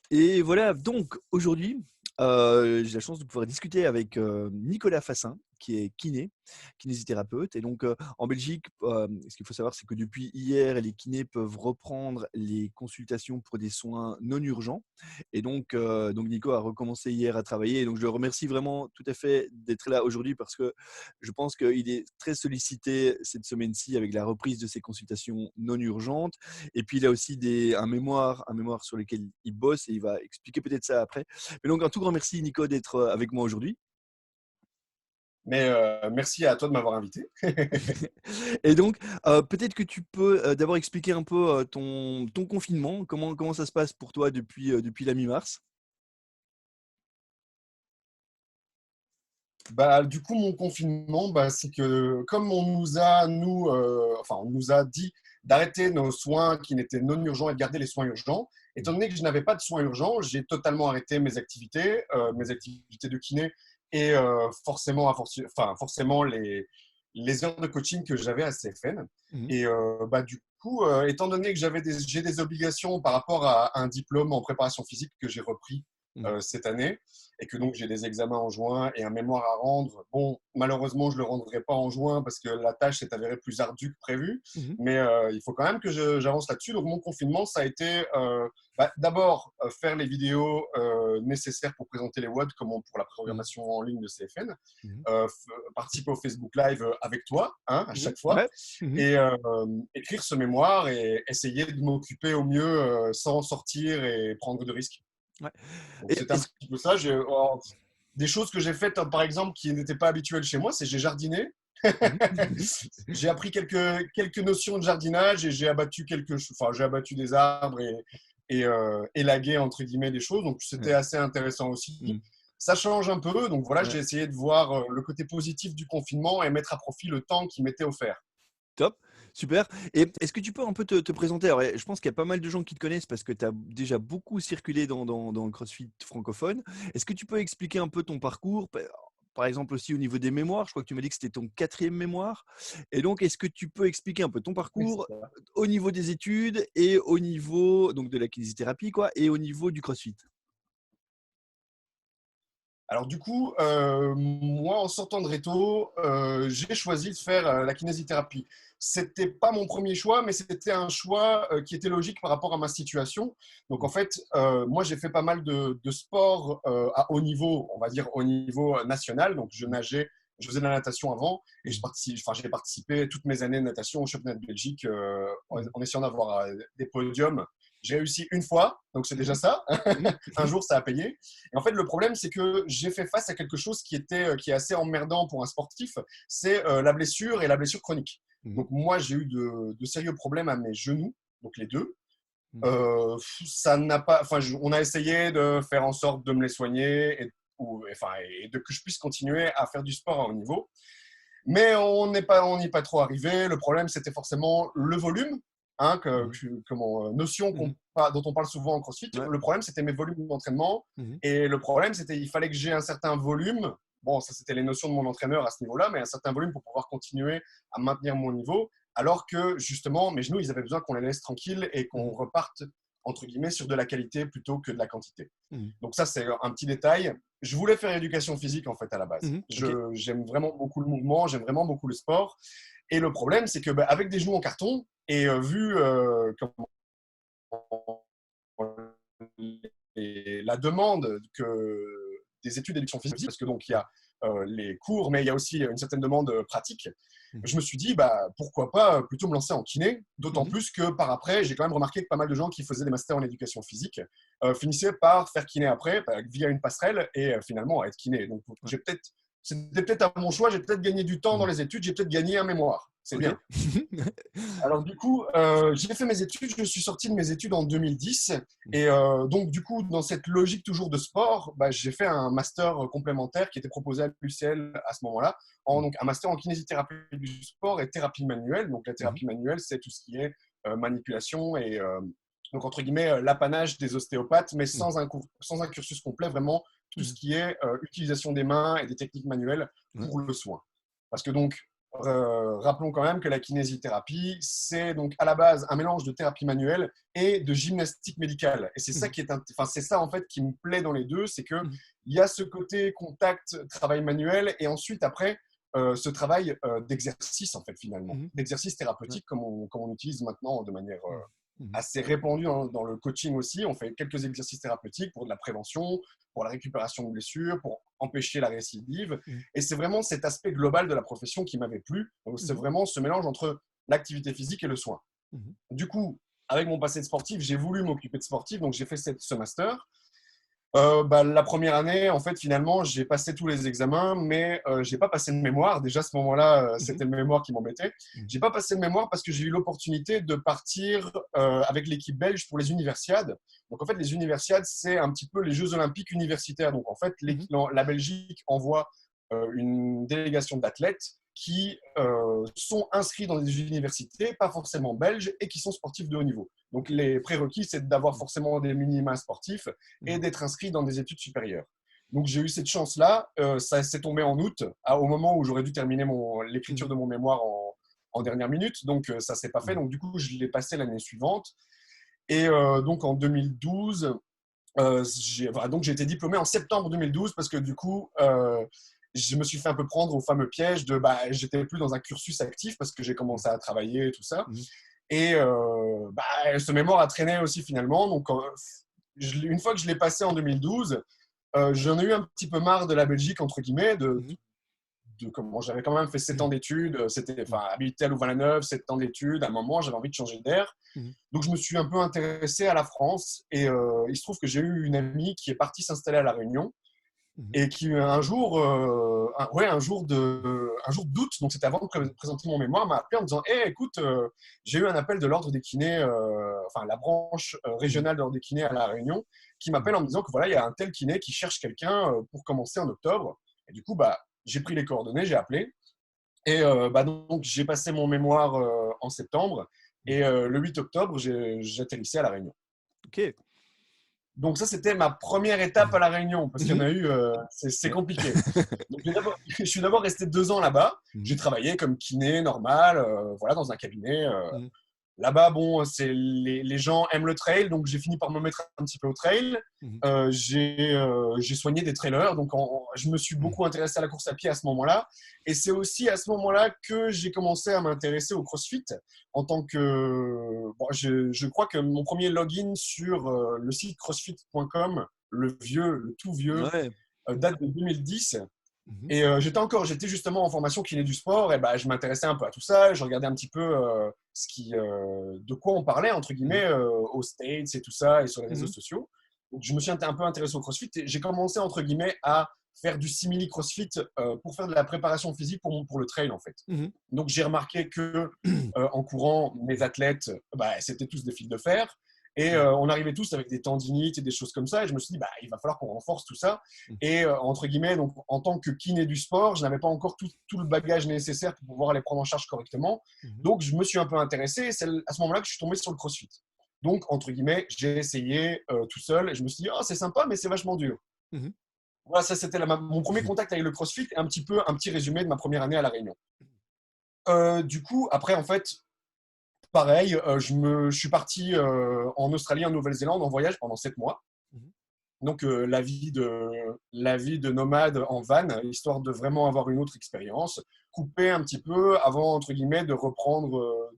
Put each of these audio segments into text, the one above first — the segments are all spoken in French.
Et voilà, donc aujourd'hui, j'ai la chance de pouvoir discuter avec, Nicolas Fassin, qui est kinésithérapeute. Et donc, en Belgique, ce qu'il faut savoir, c'est que depuis hier, les kinés peuvent reprendre les consultations pour des soins non urgents. Et donc Nico a recommencé hier à travailler, et donc je le remercie vraiment tout à fait d'être là aujourd'hui, parce que je pense qu'il est très sollicité cette semaine-ci avec la reprise de ses consultations non urgentes. Et puis il a aussi un mémoire sur lequel il bosse, et il va expliquer peut-être ça après. Mais donc un tout grand merci Nico d'être avec moi aujourd'hui. Mais merci à toi de m'avoir invité. Et donc peut-être que tu peux d'abord expliquer un peu ton confinement, comment ça se passe pour toi depuis la mi-mars. Bah, du coup, mon confinement, bah, c'est que comme on nous a dit d'arrêter nos soins qui n'étaient non urgents et de garder les soins urgents, étant donné que je n'avais pas de soins urgents, j'ai totalement arrêté mes activités de kiné et forcément les heures de coaching que j'avais à CFN. Mmh. Et bah, du coup, étant donné que j'ai des obligations par rapport à un diplôme en préparation physique que j'ai repris Mmh. cette année, et que donc j'ai des examens en juin et un mémoire à rendre. Bon, malheureusement, je ne le rendrai pas en juin parce que la tâche s'est avérée plus ardue que prévu, Mmh. mais il faut quand même que j'avance là-dessus. Donc mon confinement, ça a été d'abord faire les vidéos nécessaires pour présenter les WOD, comme pour la Mmh. programmation en ligne de CFN, Mmh. participer au Facebook Live avec toi, hein, à Mmh. chaque fois, Ouais. Mmh. et écrire ce mémoire et essayer de m'occuper au mieux sans sortir et prendre de risques. Ouais. Donc Et c'était un est-ce petit peu ça. Des choses que j'ai faites, par exemple, qui n'étaient pas habituelles chez moi, c'est j'ai jardiné. Mmh. J'ai appris quelques notions de jardinage et j'ai abattu des arbres et élagué, entre guillemets, des choses. Donc Ouais. c'était assez intéressant aussi. Mmh. Ça change un peu. Donc voilà, Ouais. j'ai essayé de voir le côté positif du confinement et mettre à profit le temps qui m'était offert. Top, super. Et est-ce que tu peux un peu te présenter? Alors, je pense qu'il y a pas mal de gens qui te connaissent parce que tu as déjà beaucoup circulé dans le CrossFit francophone. Est-ce que tu peux expliquer un peu ton parcours? Par exemple aussi au niveau des mémoires, je crois que tu m'as dit que c'était ton quatrième mémoire. Et donc, est-ce que tu peux expliquer un peu ton Oui, c'est parcours ça. au niveau des études et au niveau donc de la kinésithérapie, quoi, et au niveau du CrossFit? Alors du coup, moi, en sortant de Réto, j'ai choisi de faire la kinésithérapie. C'était pas mon premier choix, mais c'était un choix qui était logique par rapport à ma situation. Donc en Mmh. fait, moi, j'ai fait pas mal de sports à haut niveau, on va dire au niveau national. Donc je Mmh. nageais, je faisais de la natation avant, et Mmh. j'ai participé toutes mes années de natation au championnat de Belgique Mmh. en essayant d'avoir des podiums. J'ai réussi une fois, donc c'est déjà Mmh. ça. Mmh. Un jour, ça a payé. Et en fait, le problème, c'est que j'ai fait face à quelque chose qui est assez emmerdant pour un sportif, c'est la blessure et la blessure chronique. Mmh. Donc moi, j'ai eu de sérieux problèmes à mes genoux, donc les deux. Mmh. Ça n'a pas, on a essayé de faire en sorte de me les soigner et de que je puisse continuer à faire du sport à haut niveau. Mais on n'y est pas trop arrivé. Le problème, c'était forcément le volume, hein, Mmh. notion Mmh. dont on parle souvent en CrossFit. Ouais. Le problème, c'était mes volumes d'entraînement. Mmh. Et le problème, c'était il fallait que j'ai un certain volume. Bon, ça, c'était les notions de mon entraîneur à ce niveau-là, mais un certain volume pour pouvoir continuer à maintenir mon niveau. Alors que, justement, mes genoux, ils avaient besoin qu'on les laisse tranquilles et qu'on Mmh. reparte, entre guillemets, sur de la qualité plutôt que de la quantité. Mmh. Donc ça, c'est un petit détail. Je voulais faire éducation physique en fait à la base. Mmh. OK. J'aime vraiment beaucoup le mouvement, j'aime vraiment beaucoup le sport. Et le problème, c'est que avec des genoux en carton et vu comment et la demande des études d'éducation physique, parce que donc il y a les cours, mais il y a aussi une certaine demande pratique. Mmh. Je me suis dit, bah, pourquoi pas plutôt me lancer en kiné, d'autant Mmh. plus que par après, j'ai quand même remarqué que pas mal de gens qui faisaient des masters en éducation physique finissaient par faire kiné après, via une passerelle, et finalement à être kiné. Donc Ouais. c'était peut-être à mon choix, j'ai peut-être gagné du temps dans Mmh. les études, j'ai peut-être gagné un mémoire. C'est OK. bien. Alors du coup, j'ai fait mes études, je suis sorti de mes études en 2010 Mmh. et donc du coup, dans cette logique toujours de sport, bah, j'ai fait un master complémentaire qui était proposé à l'UCL à ce moment-là, Mmh. donc un master en kinésithérapie du sport et thérapie manuelle. Donc la Mmh. thérapie manuelle, c'est tout ce qui est manipulation et donc entre guillemets l'apanage des ostéopathes, mais Mmh. sans un cursus complet, vraiment tout ce Mmh. qui est utilisation des mains et des techniques manuelles Ouais. pour le soin. Parce que donc rappelons quand même que la kinésithérapie, c'est donc à la base un mélange de thérapie manuelle et de gymnastique médicale. Et c'est ça c'est ça en fait qui me plaît dans les deux, c'est que il y a ce côté contact, travail manuel, et ensuite après ce travail d'exercice en fait finalement, d'exercice thérapeutique comme on utilise maintenant de manière assez répandue dans le coaching aussi. On fait quelques exercices thérapeutiques pour de la prévention, pour la récupération de blessures, pour empêcher la récidive. Et c'est vraiment cet aspect global de la profession qui m'avait plu. Donc, c'est vraiment ce mélange entre l'activité physique et le soin. Du coup, avec mon passé de sportif, j'ai voulu m'occuper de sportif, donc j'ai fait ce master. La première année, en fait, finalement, j'ai passé tous les examens, mais je n'ai pas passé de mémoire. Déjà, à ce moment-là, c'était le mémoire qui m'embêtait. Je n'ai pas passé de mémoire parce que j'ai eu l'opportunité de partir avec l'équipe belge pour les universiades. Donc, en fait, les universiades, c'est un petit peu les Jeux olympiques universitaires. Donc, en fait, la Belgique envoie une délégation d'athlètes qui sont inscrits dans des universités, pas forcément belges, et qui sont sportifs de haut niveau. Donc, les prérequis, c'est d'avoir forcément des minima sportifs et d'être inscrit dans des études supérieures. Donc, j'ai eu cette chance-là. Ça s'est tombé en août, au moment où j'aurais dû terminer l'écriture de mon mémoire en dernière minute. Donc, ça ne s'est pas fait. Donc, du coup, je l'ai passé l'année suivante. Et donc, en 2012, donc j'ai été diplômé en septembre 2012 parce que du coup, je me suis fait un peu prendre au fameux piège de j'étais plus dans un cursus actif parce que j'ai commencé à travailler et tout ça. Et ce mémoire a traîné aussi finalement. Donc, une fois que je l'ai passé en 2012, j'en ai eu un petit peu marre de la Belgique, entre guillemets, de comment j'avais quand même fait 7 ans d'études. C'était habité à Louvain-la-Neuve, 7 ans d'études. À un moment, j'avais envie de changer d'air. Donc, je me suis un peu intéressé à la France. Et il se trouve que j'ai eu une amie qui est partie s'installer à La Réunion. Et qui un jour d'août, donc c'était avant de présenter mon mémoire, m'a appelé en me disant hey, écoute, j'ai eu un appel de l'ordre des kinés, la branche régionale de l'ordre des kinés à La Réunion, qui m'appelle en me disant que voilà, il y a un tel kiné qui cherche quelqu'un pour commencer en octobre. Et du coup, j'ai pris les coordonnées, j'ai appelé. Et donc j'ai passé mon mémoire en septembre. Et le 8 octobre, j'atterrissais à La Réunion. Ok. Donc ça, c'était ma première étape à La Réunion, parce qu'il y en a eu, c'est compliqué. Donc, je suis d'abord resté 2 ans là-bas. J'ai travaillé comme kiné normal, dans un cabinet. Là-bas, bon, les gens aiment le trail, donc j'ai fini par me mettre un petit peu au trail. J'ai soigné des trailers, donc je me suis beaucoup intéressé à la course à pied à ce moment-là. Et c'est aussi à ce moment-là que j'ai commencé à m'intéresser au CrossFit en tant que… je crois que mon premier login sur le site crossfit.com, le tout vieux, date de 2010. Et j'étais justement en formation kiné du sport, et je m'intéressais un peu à tout ça. Je regardais un petit peu de quoi on parlait, entre guillemets, aux States et tout ça, et sur les réseaux sociaux. Donc, je me suis un peu intéressé au CrossFit, et j'ai commencé, entre guillemets, à faire du simili CrossFit pour faire de la préparation physique pour le trail, en fait. Donc, j'ai remarqué que en courant, mes athlètes, c'était tous des fils de fer. Et on arrivait tous avec des tendinites et des choses comme ça. Et je me suis dit, il va falloir qu'on renforce tout ça. Et entre guillemets, donc, en tant que kiné du sport, je n'avais pas encore tout le bagage nécessaire pour pouvoir les prendre en charge correctement. Donc, je me suis un peu intéressé. C'est à ce moment-là que je suis tombé sur le CrossFit. Donc, entre guillemets, j'ai essayé tout seul. Et je me suis dit, c'est sympa, mais c'est vachement dur. Voilà, ça, c'était mon premier contact avec le CrossFit et un petit résumé de ma première année à La Réunion. Du coup, après, en fait… Pareil, je suis parti en Australie, en Nouvelle-Zélande, en voyage pendant 7 mois. Donc, la vie de nomade en van, histoire de vraiment avoir une autre expérience, couper un petit peu avant, entre guillemets, de reprendre,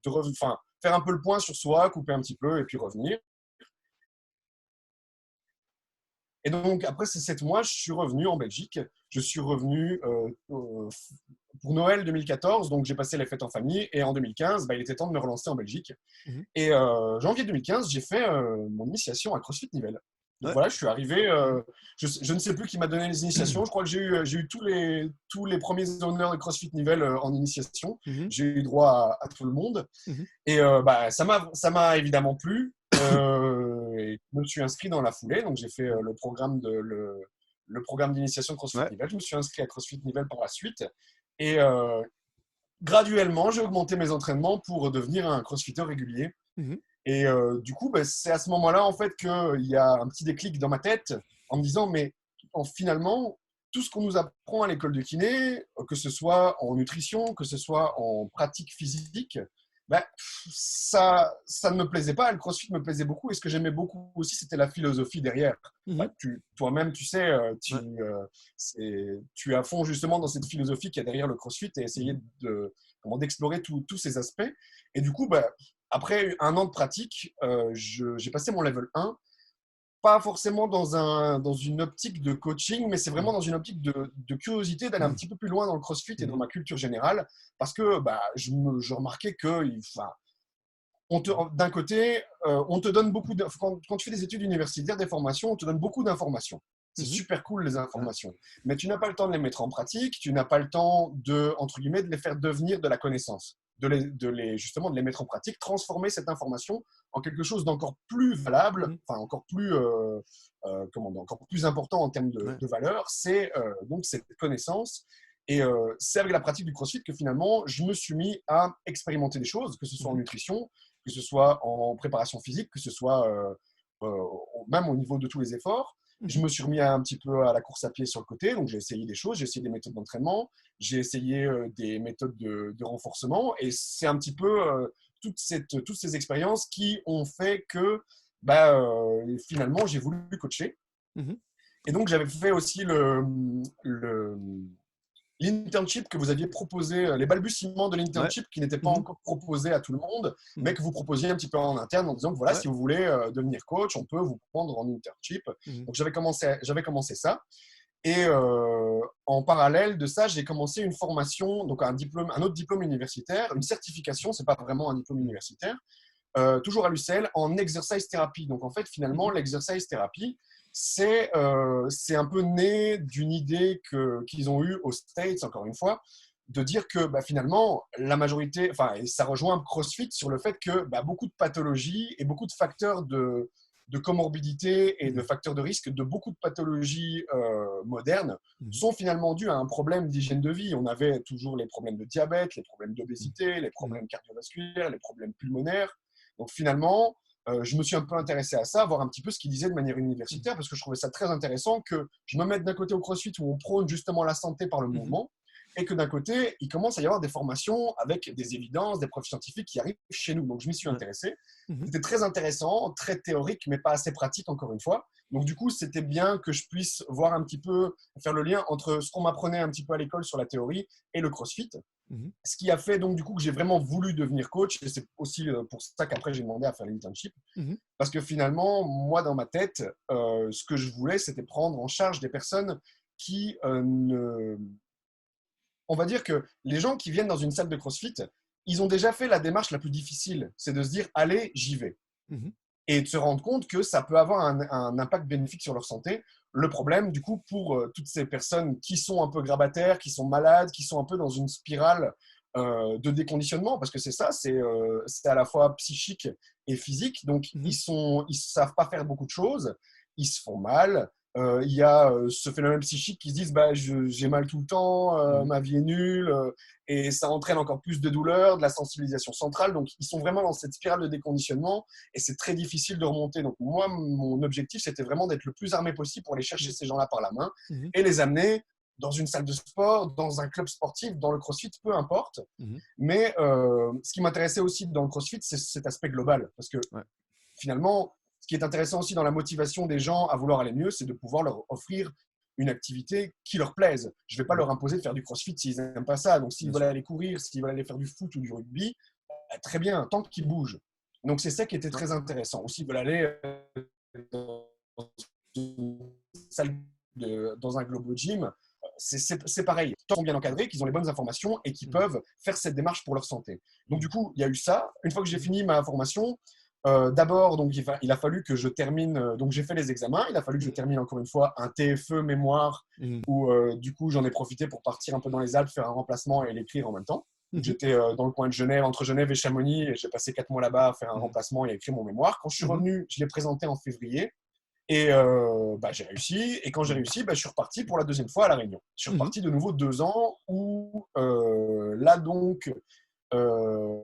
faire un peu le point sur soi, couper un petit peu et puis revenir. Et donc, après ces 7 mois, je suis revenu en Belgique. Je suis revenu pour Noël 2014, donc j'ai passé les fêtes en famille. Et en 2015, il était temps de me relancer en Belgique. Et janvier 2015, j'ai fait mon initiation à CrossFit Nivelles. Donc voilà, je suis arrivé. Je ne sais plus qui m'a donné les initiations. Je crois que j'ai eu tous les premiers honneurs de CrossFit Nivelles en initiation. J'ai eu droit à tout le monde. Et ça m'a évidemment plu. Et je me suis inscrit dans la foulée. Donc j'ai fait le programme d'initiation de CrossFit Nivelles. Je me suis inscrit à CrossFit Nivelles par la suite. Et graduellement, j'ai augmenté mes entraînements pour devenir un crossfitter régulier. Et du coup, c'est à ce moment-là en fait qu'il y a un petit déclic dans ma tête en me disant, mais finalement, tout ce qu'on nous apprend à l'école de kiné, que ce soit en nutrition, que ce soit en pratique physique, ben, ça ne me plaisait pas. Le CrossFit me plaisait beaucoup. Et ce que j'aimais beaucoup aussi, c'était la philosophie derrière. Mhm. Ben, toi-même, tu sais, Ouais. tu es à fond justement dans cette philosophie qu'il y a derrière le CrossFit et essayer Mhm. d'explorer tous ces aspects. Et du coup, ben, après un an de pratique, j'ai passé mon level 1, pas forcément dans une optique de coaching, mais c'est vraiment Mhm. dans une optique de curiosité, d'aller un petit peu plus loin dans le CrossFit et dans Mhm. ma culture générale, parce que bah, je remarquais que, enfin, d'un côté, on te donne quand tu fais des études universitaires, des formations, on te donne beaucoup d'informations. C'est Mhm. super cool les Ouais. informations, mais tu n'as pas le temps de les mettre en pratique, tu n'as pas le temps de, entre guillemets, de les faire devenir de la connaissance, justement de les mettre en pratique, transformer cette information en quelque chose d'encore plus valable, Mhm. enfin encore plus important en termes Ouais. de valeur, c'est donc cette connaissance. Et c'est avec la pratique du CrossFit que finalement, je me suis mis à expérimenter des choses, que ce soit en Mhm. nutrition, que ce soit en préparation physique, que ce soit même au niveau de tous les efforts. Je Mhm. me suis remis un petit peu à la course à pied sur le côté, donc j'ai essayé des choses, j'ai essayé des méthodes d'entraînement, j'ai essayé des méthodes de renforcement, et c'est un petit peu toutes ces expériences qui ont fait que bah, finalement j'ai voulu coacher. Mhm. Et donc j'avais fait aussi le, l'internship que vous aviez proposé, les balbutiements de Ouais. l'internship qui n'étaient pas Mhm. encore proposés à tout le monde, mais Mhm. que vous proposiez un petit peu en interne en disant que voilà, Ouais. si vous voulez devenir coach, on peut vous prendre en internship. Mhm. Donc j'avais commencé ça. Et en parallèle de ça, j'ai commencé une formation, donc un autre diplôme universitaire, une certification, c'est pas vraiment un diplôme Mhm. universitaire, toujours à l'UCL, en exercise thérapie. Donc en fait, finalement, Mhm. l'exercise thérapie, c'est un peu né d'une idée qu'ils ont eue aux States, encore une fois, de dire que bah, finalement, la majorité, enfin, et ça rejoint CrossFit sur le fait que bah, beaucoup de pathologies et beaucoup de facteurs de comorbidité et de Mhm. facteurs de risque de beaucoup de pathologies modernes Mhm. sont finalement dus à un problème d'hygiène de vie. On avait toujours les problèmes de diabète, les problèmes Mhm. d'obésité, les Mhm. problèmes cardiovasculaires, les problèmes pulmonaires. Donc finalement, je me suis un peu intéressé à ça, voir un petit peu ce qu'il disait de manière Mhm. universitaire, parce que je trouvais ça très intéressant que je me mette d'un côté au CrossFit où on prône justement la santé par le Mhm. mouvement, et que d'un côté, il commence à y avoir des formations avec des évidences, des preuves scientifiques qui arrivent chez nous. Donc je m'y suis Ouais. intéressé. Mhm. C'était très intéressant, très théorique, mais pas assez pratique, encore une fois. Donc du coup, c'était bien que je puisse voir un petit peu, faire le lien entre ce qu'on m'apprenait un petit peu à l'école sur la théorie et le CrossFit. Mhm. Ce qui a fait donc du coup que j'ai vraiment voulu devenir coach, et c'est aussi pour ça qu'après j'ai demandé à faire l'internship, Mhm. parce que finalement, moi dans ma tête, ce que je voulais, c'était prendre en charge des personnes qui ne... On va dire que les gens qui viennent dans une salle de CrossFit, ils ont déjà fait la démarche la plus difficile, c'est de se dire, allez, j'y vais Mhm. et de se rendre compte que ça peut avoir un impact bénéfique sur leur santé. Le problème, du coup, pour toutes ces personnes qui sont un peu grabataires, qui sont malades, qui sont un peu dans une spirale de déconditionnement, parce que c'est ça, c'est à la fois psychique et physique. Donc, Mhm. ils savent pas faire beaucoup de choses, ils se font mal. Il y a ce phénomène psychique qui se disent bah, j'ai mal tout le temps, Mhm. ma vie est nulle, et ça entraîne encore plus de douleur, de la sensibilisation centrale. Donc, ils sont vraiment dans cette spirale de déconditionnement et c'est très difficile de remonter. Donc, moi, mon objectif, c'était vraiment d'être le plus armé possible pour aller chercher Mhm. ces gens-là par la main Mhm. et les amener dans une salle de sport, dans un club sportif, dans le CrossFit, peu importe. Mhm. Mais ce qui m'intéressait aussi dans le CrossFit, c'est cet aspect global. Parce que Ouais. finalement, ce qui est intéressant aussi dans la motivation des gens à vouloir aller mieux, c'est de pouvoir leur offrir une activité qui leur plaise. Je ne vais pas Mhm. leur imposer de faire du CrossFit s'ils n'aiment pas ça. Donc, s'ils Bien veulent sûr. aller courir, s'ils veulent aller faire du foot ou du rugby, très bien, tant qu'ils bougent. Donc, c'est ça qui était Ouais. très intéressant. Ou s'ils veulent aller dans une salle dans un Globo Gym, c'est pareil. Tant qu'ils sont bien encadrés, qu'ils ont les bonnes informations et qu'ils Mhm. peuvent faire cette démarche pour leur santé. Donc, Mhm. du coup, il y a eu ça. Une fois que j'ai Mhm. fini ma formation, d'abord, donc, il a fallu que je termine. Donc, j'ai fait les examens. Il a fallu que je Mhm. termine encore une fois un TFE mémoire Mhm. où, du coup, j'en ai profité pour partir un peu dans les Alpes, faire un remplacement et l'écrire en même temps. Donc, Mhm. j'étais dans le coin de Genève, entre Genève et Chamonix, et j'ai passé 4 mois là-bas à faire un Mhm. remplacement et à écrire mon mémoire. Quand je suis Mhm. revenu, je l'ai présenté en février. Et bah, j'ai réussi. Et quand j'ai Mhm. réussi, bah, je suis reparti pour la deuxième fois à La Réunion. Je suis Mhm. reparti de nouveau 2 ans où là, donc, euh,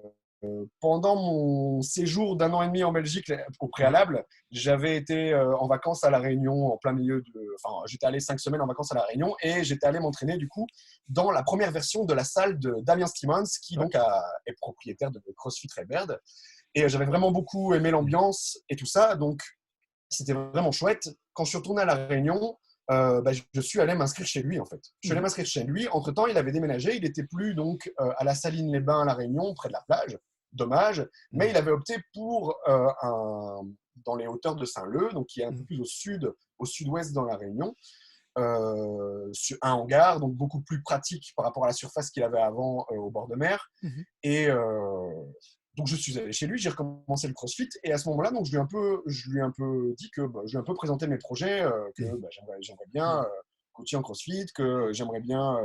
pendant mon séjour d'1 an et demi en Belgique au préalable, j'avais été en vacances à La Réunion en plein milieu enfin, j'étais allé 5 semaines en vacances à La Réunion et j'étais allé m'entraîner du coup dans la première version de la salle de Damien Stimmons qui Ouais. donc est propriétaire de CrossFit Redbird. Et j'avais vraiment beaucoup aimé l'ambiance et tout ça, donc c'était vraiment chouette. Quand je suis retourné à La Réunion, je suis allé m'inscrire chez lui en fait. Je suis allé m'inscrire chez lui. Entre-temps, il avait déménagé. Il n'était plus donc à la Saline-les-Bains à La Réunion, près de la plage. Dommage. Mais il avait opté pour dans les hauteurs de Saint-Leu, donc qui est un peu plus au sud-ouest dans La Réunion. Sur un hangar, donc beaucoup plus pratique par rapport à la surface qu'il avait avant au bord de mer. Et donc je suis allé chez lui, j'ai recommencé le CrossFit et à ce moment-là, donc je lui ai un peu dit que je lui ai un peu présenté mes projets, que j'aimerais bien coacher en CrossFit, que j'aimerais bien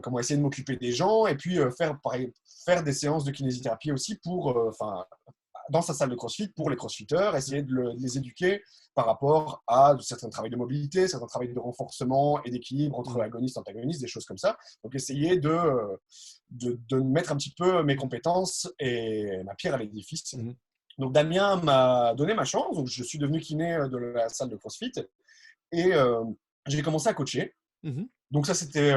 comment essayer de m'occuper des gens et puis faire des séances de kinésithérapie aussi pour dans sa salle de CrossFit pour les crossfitters, essayer de les éduquer par rapport à certains travails de mobilité, certains travails de renforcement et d'équilibre entre agonistes et antagonistes, des choses comme ça. Donc, essayer de mettre un petit peu mes compétences et ma pierre à l'édifice. Donc, Damien m'a donné ma chance. Donc, je suis devenu kiné de la salle de CrossFit et j'ai commencé à coacher. Donc ça, c'était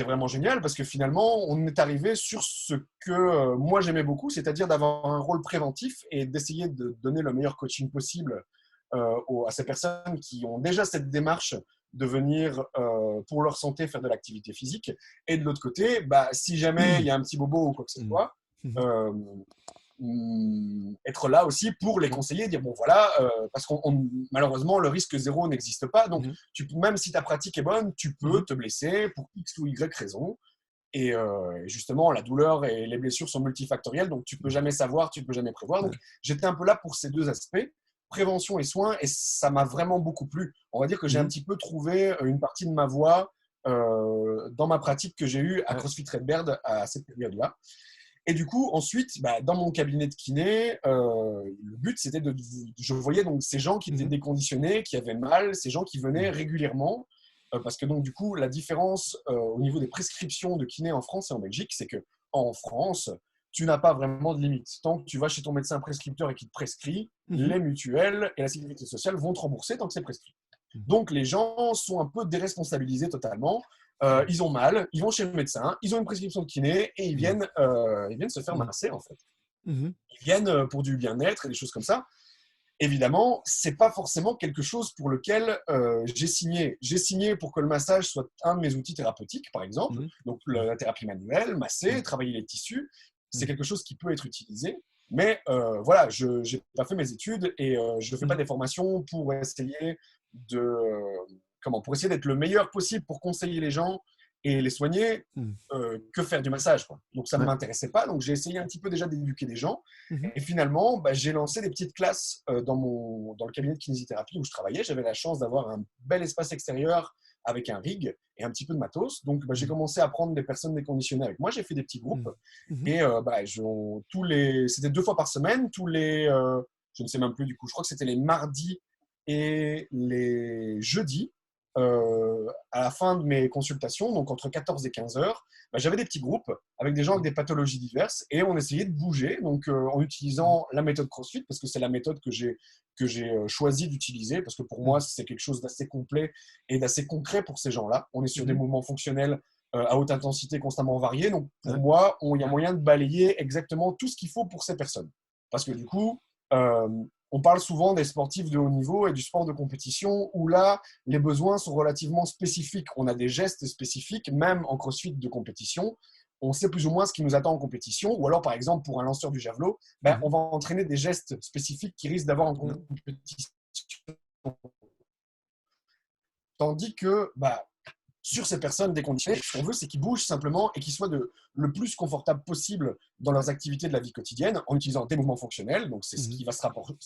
vraiment génial parce que finalement, on est arrivé sur ce que moi, j'aimais beaucoup, c'est-à-dire d'avoir un rôle préventif et d'essayer de donner le meilleur coaching possible à ces personnes qui ont déjà cette démarche de venir pour leur santé faire de l'activité physique. Et de l'autre côté, si jamais il y a un petit bobo ou quoi que ce soit, être là aussi pour les conseiller, dire bon voilà, parce que malheureusement le risque zéro n'existe pas, donc même si ta pratique est bonne, tu peux te blesser pour X ou Y raison. Et justement, la douleur et les blessures sont multifactorielles, donc tu peux jamais savoir, tu peux jamais prévoir. Donc j'étais un peu là pour ces deux aspects, prévention et soins, et ça m'a vraiment beaucoup plu. On va dire que j'ai un petit peu trouvé une partie de ma voie dans ma pratique que j'ai eue à CrossFit Redbird à cette période-là. Et du coup, ensuite, dans mon cabinet de kiné, le but, c'était je voyais donc ces gens qui étaient déconditionnés, qui avaient mal, ces gens qui venaient régulièrement. Parce que donc, du coup, la différence au niveau des prescriptions de kiné en France et en Belgique, c'est qu'en France, tu n'as pas vraiment de limite. Tant que tu vas chez ton médecin prescripteur et qu'il te prescrit, les mutuelles et la sécurité sociale vont te rembourser tant que c'est prescrit. Donc, les gens sont un peu déresponsabilisés totalement. Ils ont mal, ils vont chez le médecin, ils ont une prescription de kiné et ils viennent se faire masser en fait. Ils viennent pour du bien-être et des choses comme ça. Évidemment, c'est pas forcément quelque chose pour lequel j'ai signé. J'ai signé pour que le massage soit un de mes outils thérapeutiques, par exemple. Donc la thérapie manuelle, masser, travailler les tissus, c'est quelque chose qui peut être utilisé. Mais voilà, je n'ai pas fait mes études et je ne fais pas des formations pour essayer pour essayer d'être le meilleur possible pour conseiller les gens et les soigner que faire du massage, quoi. Donc ça ne m'intéressait pas. Donc j'ai essayé un petit peu déjà d'éduquer des gens. Et finalement, j'ai lancé des petites classes dans le cabinet de kinésithérapie où je travaillais. J'avais la chance d'avoir un bel espace extérieur avec un rig et un petit peu de matos. Donc j'ai commencé à prendre des personnes déconditionnées avec moi. J'ai fait des petits groupes. Et c'était 2 fois par semaine. Je ne sais même plus du coup. Je crois que c'était les mardis et les jeudis. À la fin de mes consultations, donc entre 14 et 15 heures, j'avais des petits groupes avec des gens avec des pathologies diverses et on essayait de bouger donc, en utilisant la méthode CrossFit parce que c'est la méthode que j'ai choisi d'utiliser parce que pour moi, c'est quelque chose d'assez complet et d'assez concret pour ces gens-là. On est sur des mouvements fonctionnels à haute intensité constamment variés. Donc pour moi, il y a moyen de balayer exactement tout ce qu'il faut pour ces personnes. Parce que du coup, on parle souvent des sportifs de haut niveau et du sport de compétition où là, les besoins sont relativement spécifiques. On a des gestes spécifiques, même en crossfit de compétition. On sait plus ou moins ce qui nous attend en compétition. Ou alors, par exemple, pour un lanceur du javelot, on va entraîner des gestes spécifiques qui risquent d'avoir en compétition. Tandis que sur ces personnes déconditionnées, ce qu'on veut, c'est qu'ils bougent simplement et qu'ils soient le plus confortables possible dans leurs activités de la vie quotidienne en utilisant des mouvements fonctionnels. Donc, c'est ce qui va se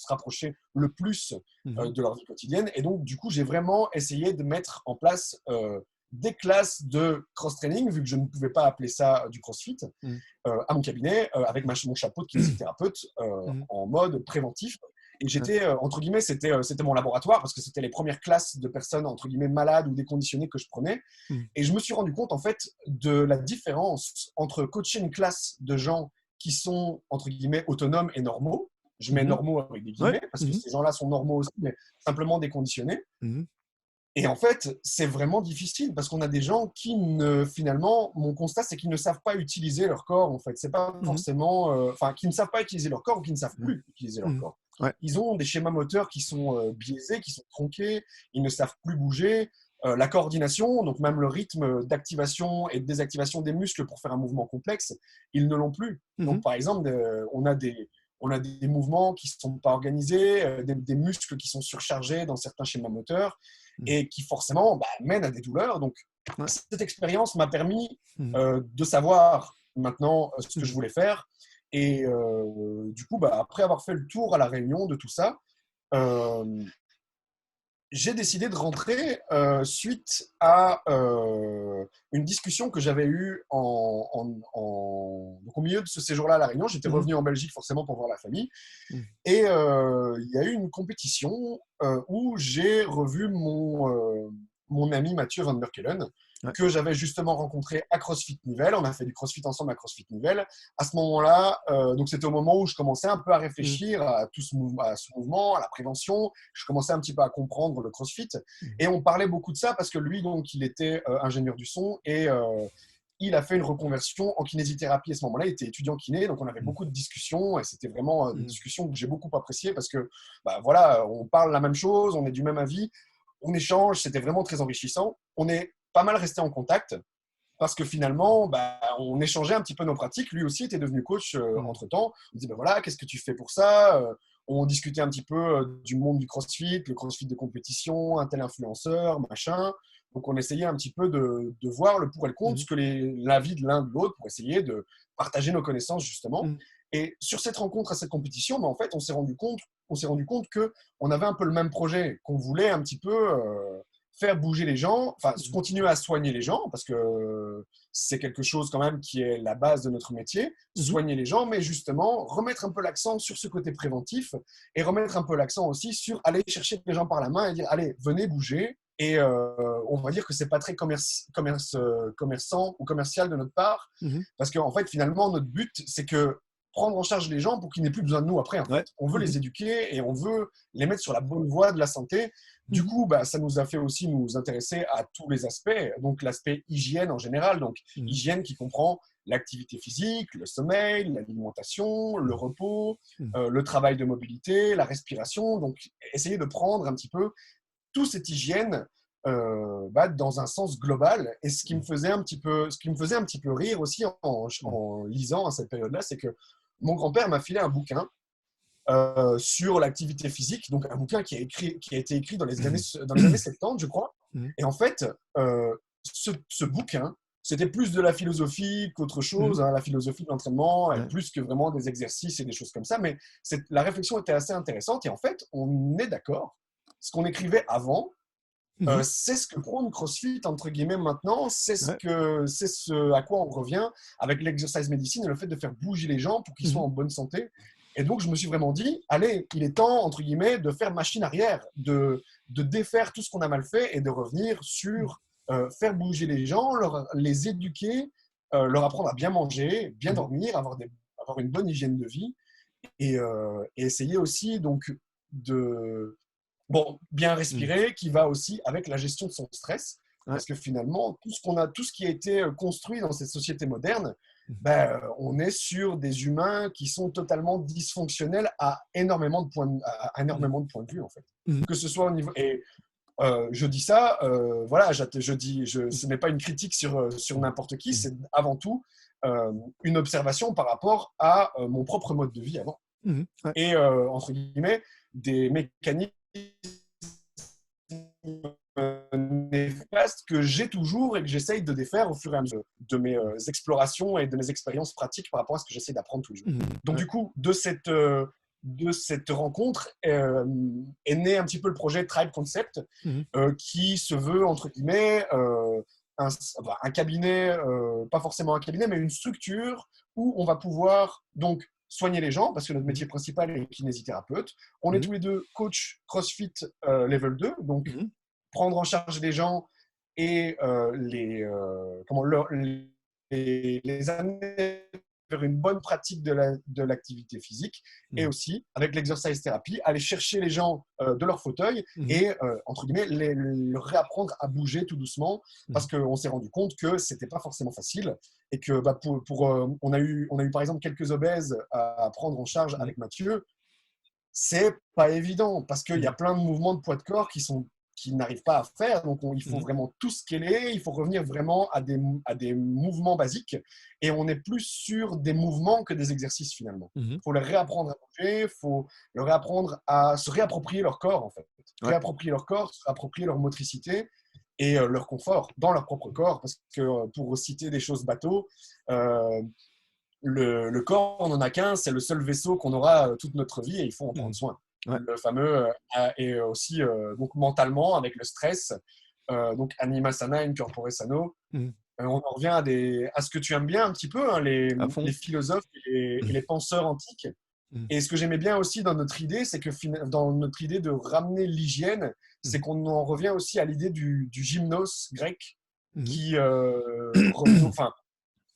rapprocher le plus de leur vie quotidienne. Et donc, du coup, j'ai vraiment essayé de mettre en place des classes de cross-training, vu que je ne pouvais pas appeler ça du crossfit, à mon cabinet, avec mon chapeau de kinésithérapeute en mode préventif. Et j'étais, entre guillemets, c'était mon laboratoire parce que c'était les premières classes de personnes, entre guillemets, malades ou déconditionnées que je prenais. Et je me suis rendu compte, en fait, de la différence entre coacher une classe de gens qui sont, entre guillemets, autonomes et normaux. Je mets Mhm. normaux avec des Ouais. guillemets, parce que Mhm. ces gens-là sont normaux aussi, mais simplement déconditionnés. Mhm. Et en fait, c'est vraiment difficile parce qu'on a des gens qui finalement, mon constat, c'est qu'ils ne savent pas utiliser leur corps. En fait, c'est pas Mhm. forcément, enfin, qui ne savent pas utiliser leur corps ou qui ne savent Mhm. plus utiliser leur Mhm. corps. Ouais. Ils ont des schémas moteurs qui sont biaisés, qui sont tronqués. Ils ne savent plus bouger. La coordination, donc même le rythme d'activation et de désactivation des muscles pour faire un mouvement complexe, ils ne l'ont plus. Mhm. Donc, par exemple, on a des mouvements qui ne sont pas organisés, des muscles qui sont surchargés dans certains schémas moteurs Mhm. et qui forcément mènent à des douleurs. Donc, Ouais. cette expérience m'a permis Mhm. de savoir maintenant ce que je Mhm. voulais faire. Et du coup, après avoir fait le tour à La Réunion de tout ça, euh, j'ai décidé de rentrer suite à une discussion que j'avais eue donc au milieu de ce séjour-là à La Réunion. J'étais Mhm. revenu en Belgique forcément pour voir la famille. Mhm. Et il y a eu une compétition où j'ai revu mon ami Mathieu Van Berkelen, Ouais. que j'avais justement rencontré à CrossFit Nivelles. On a fait du CrossFit ensemble à CrossFit Nivelles. À ce moment-là, donc c'était au moment où je commençais un peu à Mhm. réfléchir à tout à ce mouvement, à la prévention. Je commençais un petit peu à comprendre le CrossFit. Mhm. Et on parlait beaucoup de ça parce que lui, donc, il était ingénieur du son et il a fait une reconversion en kinésithérapie à ce moment-là. Il était étudiant kiné, donc on avait Mhm. beaucoup de discussions et c'était vraiment des Mhm. discussions que j'ai beaucoup appréciées parce que voilà, on parle la même chose, on est du même avis, on échange, c'était vraiment très enrichissant. On est pas mal resté en contact parce que finalement, on échangeait un petit peu nos pratiques. Lui aussi était devenu coach Mhm. entre-temps. On disait, voilà, qu'est-ce que tu fais pour ça On discutait un petit peu du monde du CrossFit, le CrossFit de compétition, un tel influenceur, machin. Donc, on essayait un petit peu de voir le pour et le contre, Mhm. ce que l'avis de l'un de l'autre pour essayer de partager nos connaissances, justement. Mhm. Et sur cette rencontre, à cette compétition, en fait, on s'est rendu compte qu'on avait un peu le même projet, qu'on voulait un petit peu faire bouger les gens, enfin, Mhm. continuer à soigner les gens, parce que c'est quelque chose quand même qui est la base de notre métier, Mhm. soigner les gens, mais justement remettre un peu l'accent sur ce côté préventif et remettre un peu l'accent aussi sur aller chercher les gens par la main et dire, allez, venez bouger. Et on va dire que c'est pas très commerçant ou commercial de notre part, Mhm. parce qu'en fait, finalement, notre but, c'est que prendre en charge les gens pour qu'ils n'aient plus besoin de nous après. En fait, Ouais. on veut Mhm. les éduquer et on veut les mettre sur la bonne voie de la santé. Du Mhm. coup, ça nous a fait aussi nous intéresser à tous les aspects. Donc, l'aspect hygiène en général. Donc, Mhm. hygiène qui comprend l'activité physique, le sommeil, l'alimentation, le Mhm. repos, Mhm. le travail de mobilité, la respiration. Donc, essayer de prendre un petit peu toute cette hygiène dans un sens global. Et ce qui me faisait un petit peu rire aussi Mhm. en lisant à cette période-là, c'est que mon grand-père m'a filé un bouquin sur l'activité physique, donc un bouquin qui a été écrit dans les années 70, je crois. Mhm. Et en fait, ce bouquin, c'était plus de la philosophie qu'autre Mhm. chose, hein, la philosophie de l'entraînement, et Ouais. plus que vraiment des exercices et des choses comme ça. Mais la réflexion était assez intéressante. Et en fait, on est d'accord. Ce qu'on écrivait avant, Mhm. c'est ce que prône CrossFit, entre guillemets, maintenant. Ouais. C'est ce à quoi on revient avec l'exercise médecine et le fait de faire bouger les gens pour qu'ils soient Mhm. en bonne santé. Et donc, je me suis vraiment dit, allez, il est temps, entre guillemets, de faire machine arrière, de défaire tout ce qu'on a mal fait et de revenir Mhm. sur faire bouger les gens, les éduquer, leur apprendre à bien manger, bien Mhm. dormir, avoir une bonne hygiène de vie et essayer aussi donc de bien Mhm. respirer, qui va aussi avec la gestion de son stress. Ouais. Parce que finalement, tout ce qui a été construit dans cette société moderne, Mhm. on est sur des humains qui sont totalement dysfonctionnels à énormément Mhm. de points de vue, en fait. Mhm. Que ce soit au niveau. Et je dis ça, voilà, ce n'est pas une critique sur Mhm. n'importe qui, Mhm. c'est avant tout une observation par rapport à mon propre mode de vie avant. Mhm. Ouais. Et, entre guillemets, des mécanismes néfastes que j'ai toujours et que j'essaye de défaire au fur et à mesure de mes explorations et de mes expériences pratiques par rapport à ce que j'essaie d'apprendre tous les jours. Mhm. Donc, Ouais. du coup, de cette rencontre est né un petit peu le projet Tribe Concept Mhm. qui se veut, entre guillemets, un cabinet, pas forcément un cabinet, mais une structure où on va pouvoir donc soigner les gens, parce que notre Mhm. métier principal est kinésithérapeute. On est Mhm. tous les deux coach CrossFit Level 2, donc Mhm. prendre en charge les gens et les amener faire une bonne pratique de l'activité physique et aussi, avec l'exercise thérapie, aller chercher les gens de leur fauteuil et, entre guillemets, leur réapprendre à bouger tout doucement parce qu'on s'est rendu compte que ce n'était pas forcément facile et que on a eu par exemple quelques obèses à prendre en charge avec Mathieu. C'est pas évident parce qu'il y a plein de mouvements de poids de corps qui n'arrivent pas à faire. Donc, il faut vraiment tout scaler. Il faut revenir vraiment à des mouvements basiques. Et on est plus sur des mouvements que des exercices finalement. Il faut les réapprendre à bouger. Il faut leur réapprendre à se réapproprier leur corps en fait. Réapproprier leur corps, se réapproprier leur motricité et leur confort dans leur propre corps. Parce que pour citer des choses bateaux, le corps, on n'en a qu'un, c'est le seul vaisseau qu'on aura toute notre vie et il faut en prendre soin. Le fameux, et aussi donc mentalement, avec le stress, donc anima sana, in corpore sano. On en revient à ce que tu aimes bien un petit peu, hein, les philosophes et les penseurs antiques. Et ce que j'aimais bien aussi dans notre idée, c'est que dans notre idée de ramener l'hygiène, c'est qu'on en revient aussi à l'idée du gymnos grec qui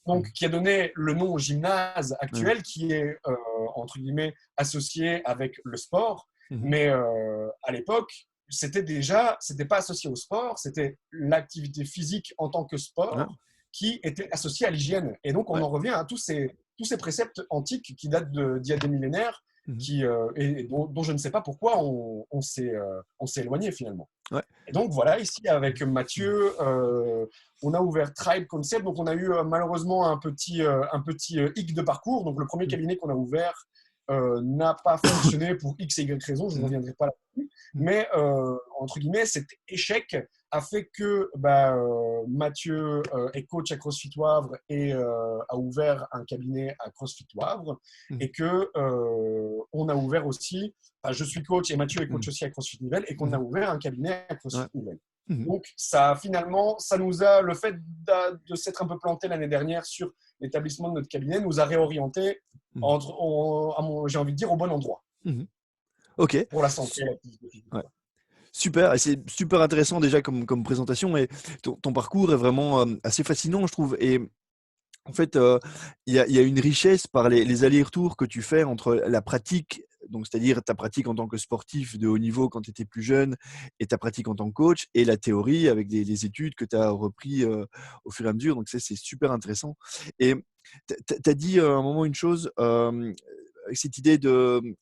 donc, qui a donné le nom au gymnase actuel, qui est, entre guillemets, associé avec le sport. Mais à l'époque, c'était pas associé au sport, c'était l'activité physique en tant que sport qui était associée à l'hygiène. Et donc, on en revient à tous ces préceptes antiques qui datent d'il y a des millénaires, et dont je ne sais pas pourquoi on s'est éloigné finalement. Et donc voilà, ici avec Mathieu, on a ouvert Tribe Concept. Donc on a eu malheureusement un petit hic de parcours. Donc le premier cabinet qu'on a ouvert n'a pas fonctionné pour X et Y raisons, je ne reviendrai pas là-dessus. Mais entre guillemets, cet échec a fait que Mathieu est coach à CrossFit Wavre et a ouvert un cabinet à CrossFit Wavre et que on a ouvert aussi, je suis coach et Mathieu est coach aussi à CrossFit Nivelles et qu'on a ouvert un cabinet à CrossFit Nivelles. Donc ça nous a, le fait de s'être un peu planté l'année dernière sur l'établissement de notre cabinet nous a réorienté j'ai envie de dire au bon endroit. Ok. Pour la santé et l'activité physique. Super, et c'est super intéressant déjà comme présentation et ton parcours est vraiment assez fascinant je trouve et en fait il y a une richesse par les allers-retours que tu fais entre la pratique, donc c'est-à-dire ta pratique en tant que sportif de haut niveau quand tu étais plus jeune et ta pratique en tant que coach et la théorie avec des études que tu as repris au fur et à mesure, donc c'est super intéressant. Et tu as dit à un moment une chose, avec cette idée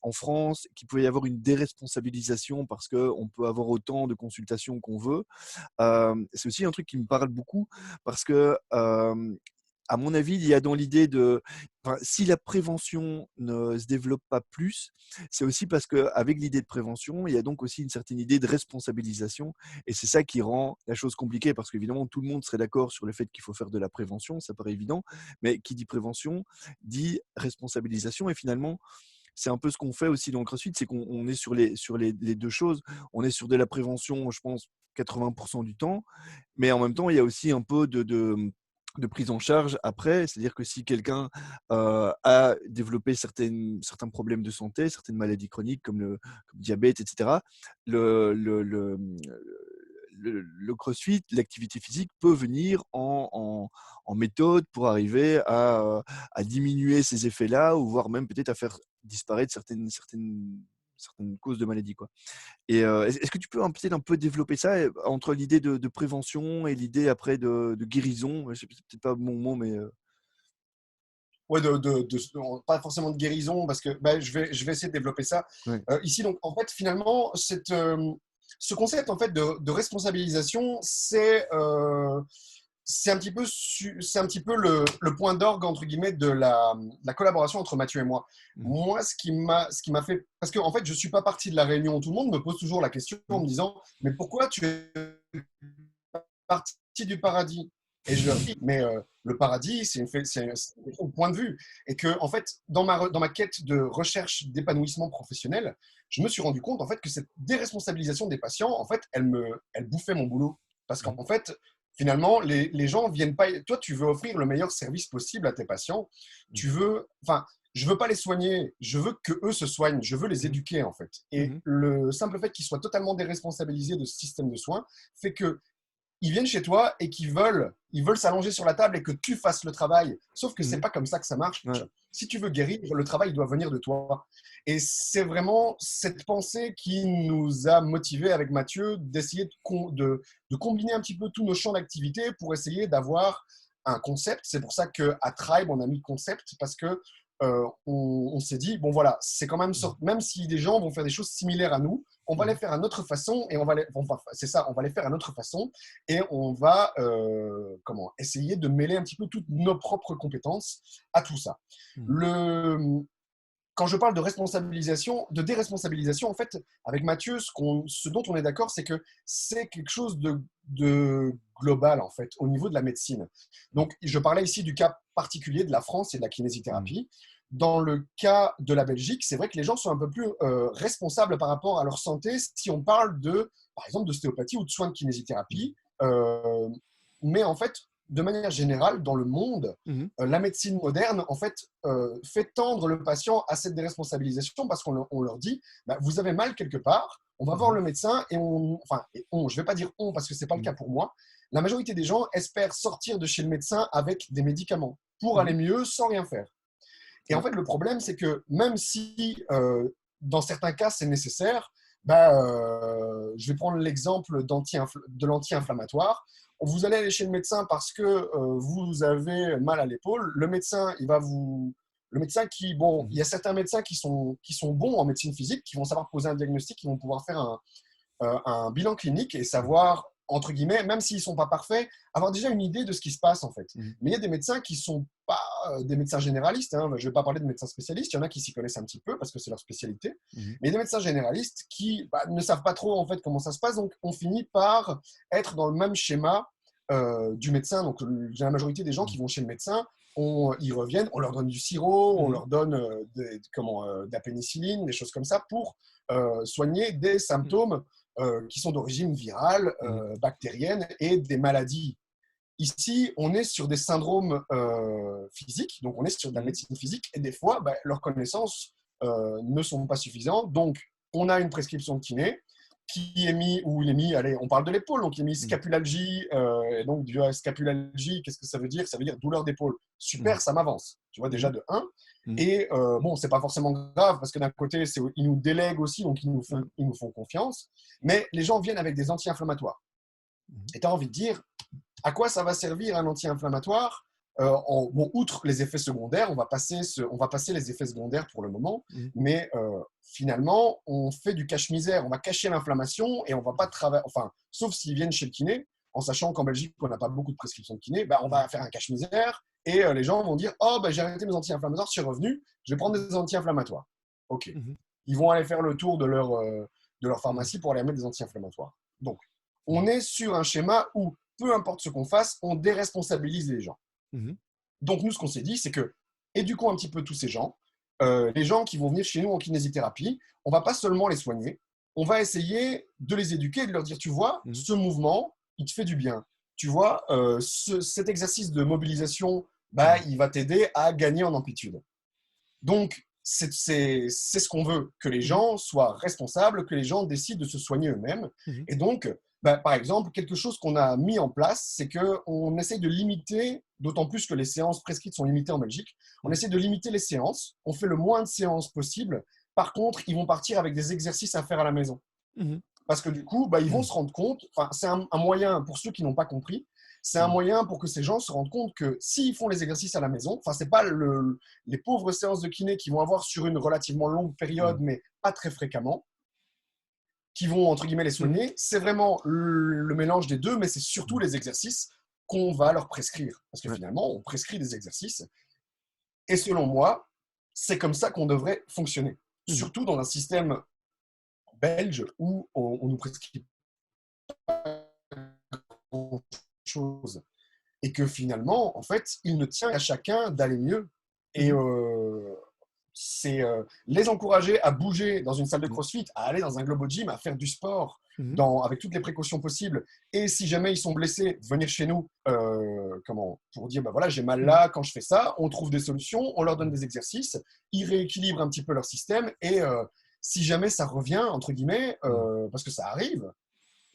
en France qu'il pouvait y avoir une déresponsabilisation parce qu'on peut avoir autant de consultations qu'on veut. C'est aussi un truc qui me parle beaucoup parce que, à mon avis, il y a dans l'idée si la prévention ne se développe pas plus, c'est aussi parce qu'avec l'idée de prévention, il y a donc aussi une certaine idée de responsabilisation. Et c'est ça qui rend la chose compliquée parce qu'évidemment, tout le monde serait d'accord sur le fait qu'il faut faire de la prévention, ça paraît évident. Mais qui dit prévention, dit responsabilisation. Et finalement, c'est un peu ce qu'on fait aussi dans le CrossFit, c'est qu'on est sur les deux choses. On est sur de la prévention, je pense, 80% du temps. Mais en même temps, il y a aussi un peu de prise en charge après, c'est-à-dire que si quelqu'un a développé certains problèmes de santé, certaines maladies chroniques comme diabète, etc., le CrossFit, l'activité physique peut venir en méthode pour arriver à diminuer ces effets-là ou voire même peut-être à faire disparaître certaines causes de maladie, quoi. Et est-ce que tu peux peut-être un peu développer ça entre l'idée de prévention et l'idée après de guérison? C'est peut-être pas mon mot, mais Ouais, pas forcément de guérison, parce que je vais essayer de développer ça. ouais. Ici, donc, en fait, finalement, ce concept en fait, de responsabilisation, c'est un petit peu, c'est un petit peu le point d'orgue, entre guillemets, de la collaboration entre Mathieu et moi. Moi, ce qui m'a fait… Parce que, en fait, je ne suis pas parti de la réunion. Tout le monde me pose toujours la question en me disant « Mais pourquoi tu es parti du paradis ?» Et je leur dis, mais le paradis, c'est une question de point de vue. Et que, en fait, dans ma quête de recherche d'épanouissement professionnel, je me suis rendu compte, en fait, que cette déresponsabilisation des patients, en fait, elle bouffait mon boulot. Parce qu'en fait, finalement, les gens viennent pas… Toi, tu veux offrir le meilleur service possible à tes patients. Je veux pas les soigner, je veux que eux se soignent, je veux les éduquer, en fait. Et le simple fait qu'ils soient totalement déresponsabilisés de ce système de soins fait que ils viennent chez toi et ils veulent s'allonger sur la table et que tu fasses le travail. Sauf que c'est pas comme ça que ça marche. Ouais. Si tu veux guérir, le travail doit venir de toi. Et c'est vraiment cette pensée qui nous a motivés avec Mathieu d'essayer de combiner un petit peu tous nos champs d'activité pour essayer d'avoir un concept. C'est pour ça qu'à Tribe, on a mis concept parce que on s'est dit, bon voilà, c'est quand même, même si des gens vont faire des choses similaires à nous, on va les faire à notre façon et on va les faire à notre façon et on va essayer de mêler un petit peu toutes nos propres compétences à tout ça. Quand je parle de responsabilisation, de déresponsabilisation, en fait, avec Mathieu, ce dont on est d'accord, c'est que c'est quelque chose de global, en fait, au niveau de la médecine. Donc, je parlais ici du cas particulier de la France et de la kinésithérapie. Dans le cas de la Belgique, c'est vrai que les gens sont un peu plus responsables par rapport à leur santé si on parle par exemple, d'ostéopathie ou de soins de kinésithérapie. Mais en fait, de manière générale, dans le monde, la médecine moderne, en fait, fait tendre le patient à cette déresponsabilisation parce qu'on leur dit, bah, vous avez mal quelque part, on va voir le médecin et je ne vais pas dire on parce que ce n'est pas le cas pour moi. La majorité des gens espèrent sortir de chez le médecin avec des médicaments pour aller mieux sans rien faire. Et en fait, le problème, c'est que même si dans certains cas, c'est nécessaire, je vais prendre l'exemple de l'anti-inflammatoire. Vous allez aller chez le médecin parce que vous avez mal à l'épaule. Le médecin, il y a certains médecins qui sont bons en médecine physique, qui vont savoir poser un diagnostic, qui vont pouvoir faire un bilan clinique et savoir, entre guillemets, même s'ils ne sont pas parfaits, avoir déjà une idée de ce qui se passe en fait. Mais il y a des médecins qui ne sont pas des médecins généralistes. Je ne vais pas parler de médecins spécialistes. Il y en a qui s'y connaissent un petit peu parce que c'est leur spécialité. Mais il y a des médecins généralistes qui ne savent pas trop en fait comment ça se passe. Donc, on finit par être dans le même schéma du médecin. Donc, la majorité des gens qui vont chez le médecin, ils reviennent, on leur donne du sirop, on leur donne de la pénicilline, des choses comme ça pour soigner des symptômes qui sont d'origine virale, bactérienne et des maladies. Ici, on est sur des syndromes physiques, donc on est sur de la médecine physique et des fois, leurs connaissances ne sont pas suffisantes. Donc, on a une prescription de kiné qui est mis, ou il est mis, allez, on parle de l'épaule, donc il est mis scapulalgie, et donc du scapulalgie, qu'est-ce que ça veut dire? Ça veut dire douleur d'épaule. Super, ça m'avance, tu vois, déjà de 1. Et bon, c'est pas forcément grave parce que d'un côté, ils nous délèguent aussi, donc ils nous font confiance, mais les gens viennent avec des anti-inflammatoires. Et tu as envie de dire, à quoi ça va servir un anti-inflammatoire? Outre les effets secondaires, on va passer les effets secondaires pour le moment, mais finalement, on fait du cache-misère. On va cacher l'inflammation et on va pas travailler, sauf s'ils viennent chez le kiné, en sachant qu'en Belgique, on n'a pas beaucoup de prescriptions de kiné, on va faire un cache-misère et les gens vont dire « Oh, j'ai arrêté mes anti-inflammatoires, je suis revenu, je vais prendre des anti-inflammatoires. » Ok. Ils vont aller faire le tour de leur pharmacie pour aller mettre des anti-inflammatoires. Donc, on est sur un schéma où, peu importe ce qu'on fasse, on déresponsabilise les gens. Donc, nous, ce qu'on s'est dit, c'est que éduquons un petit peu tous ces gens. Les gens qui vont venir chez nous en kinésithérapie, on ne va pas seulement les soigner, on va essayer de les éduquer et de leur dire, tu vois, ce mouvement, il te fait du bien. Tu vois, cet exercice de mobilisation, il va t'aider à gagner en amplitude. Donc, c'est ce qu'on veut, que les gens soient responsables, que les gens décident de se soigner eux-mêmes. Et donc, par exemple, quelque chose qu'on a mis en place, c'est qu'on essaye de limiter, d'autant plus que les séances prescrites sont limitées en Belgique, on essaie de limiter les séances, on fait le moins de séances possible. Par contre, ils vont partir avec des exercices à faire à la maison. Parce que du coup, ils vont se rendre compte, c'est un moyen, pour ceux qui n'ont pas compris, c'est un moyen pour que ces gens se rendent compte que s'ils font les exercices à la maison, ce n'est pas les pauvres séances de kiné qu'ils vont avoir sur une relativement longue période, mais pas très fréquemment, qui vont, entre guillemets, les soigner. C'est vraiment le mélange des deux, mais c'est surtout les exercices qu'on va leur prescrire. Parce que finalement, on prescrit des exercices. Et selon moi, c'est comme ça qu'on devrait fonctionner. Surtout dans un système belge où on nous prescrit pas chose. Et que finalement, en fait, il ne tient qu'à chacun d'aller mieux. Et c'est les encourager à bouger dans une salle de crossfit, à aller dans un globo gym, à faire du sport avec toutes les précautions possibles. Et si jamais ils sont blessés, venir chez nous pour dire, voilà, j'ai mal là, quand je fais ça, on trouve des solutions, on leur donne des exercices, ils rééquilibrent un petit peu leur système. Et si jamais ça revient, entre guillemets, parce que ça arrive,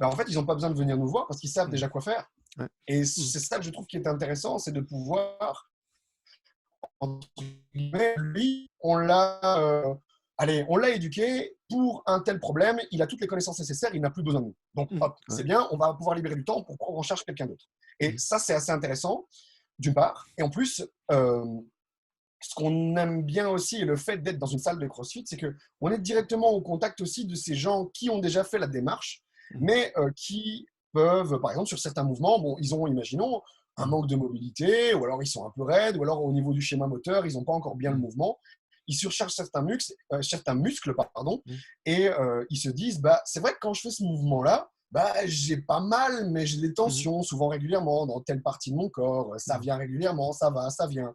en fait, ils n'ont pas besoin de venir nous voir parce qu'ils savent Mmh. déjà quoi faire. Ouais. Et Mmh. c'est ça que je trouve qui est intéressant, c'est de pouvoir, entre guillemets, lui, on l'a éduqué pour un tel problème, il a toutes les connaissances nécessaires, il n'a plus besoin de nous. Donc, Mmh. hop, Ouais. c'est bien, on va pouvoir libérer du temps pour prendre en charge quelqu'un d'autre. Et Mmh. ça, c'est assez intéressant, d'une part. Et en plus, ce qu'on aime bien aussi, et le fait d'être dans une salle de CrossFit, c'est qu'on est directement au contact aussi de ces gens qui ont déjà fait la démarche, Mmh. mais qui peuvent, par exemple, sur certains mouvements, bon, ils ont, imaginons, un manque de mobilité, ou alors ils sont un peu raides, ou alors au niveau du schéma moteur, ils n'ont pas encore bien le Mmh. mouvement. Ils surchargent certains muscles, pardon, Mmh. et ils se disent, bah, c'est vrai que quand je fais ce mouvement-là, bah, j'ai pas mal, mais j'ai des Mmh. tensions souvent régulièrement dans telle partie de mon corps. Ça Mmh. vient régulièrement, ça va, ça vient.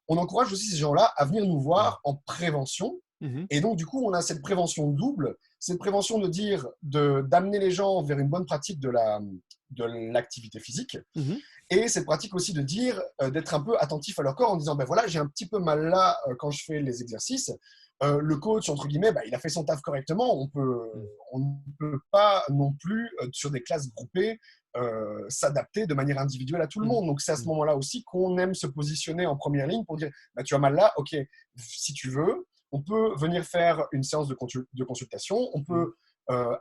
On encourage aussi ces gens-là à venir nous Mmh. voir en prévention. Mmh. Et donc, du coup, on a cette prévention double, cette prévention d'amener les gens vers une bonne pratique de l'activité physique, Mmh. et cette pratique aussi de dire, d'être un peu attentif à leur corps en disant, ben voilà, j'ai un petit peu mal là quand je fais les exercices. Le coach, entre guillemets, il a fait son taf correctement. Mmh. On ne peut pas non plus, sur des classes groupées, s'adapter de manière individuelle à tout le Mmh. monde. Donc, c'est à ce Mmh. moment-là aussi qu'on aime se positionner en première ligne pour dire, bah, tu as mal là, ok, si tu veux, on peut venir faire une séance de consultation, on Mmh. peut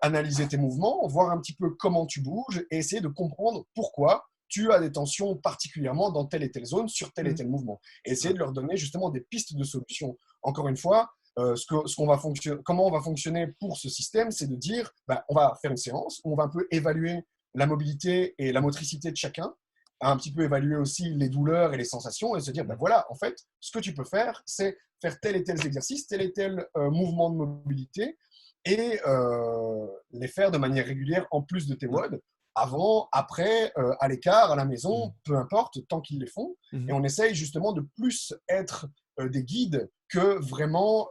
analyser tes mouvements, voir un petit peu comment tu bouges et essayer de comprendre pourquoi tu as des tensions particulièrement dans telle et telle zone sur tel et Mmh. tel mouvement. Et essayer Ouais. de leur donner justement des pistes de solutions. Encore une fois, comment on va fonctionner pour ce système, c'est de dire, bah, on va faire une séance où on va un peu évaluer la mobilité et la motricité de chacun, un petit peu évaluer aussi les douleurs et les sensations et se dire, bah, Mmh. voilà, en fait, ce que tu peux faire, c'est faire tel et tel exercice, tel et tel mouvement de mobilité et les faire de manière régulière en plus de tes Ouais. WOD, avant, après, à l'écart, à la Mmh. maison, peu importe, tant qu'ils les font. Et Mmh. on essaye justement de plus être des guides que vraiment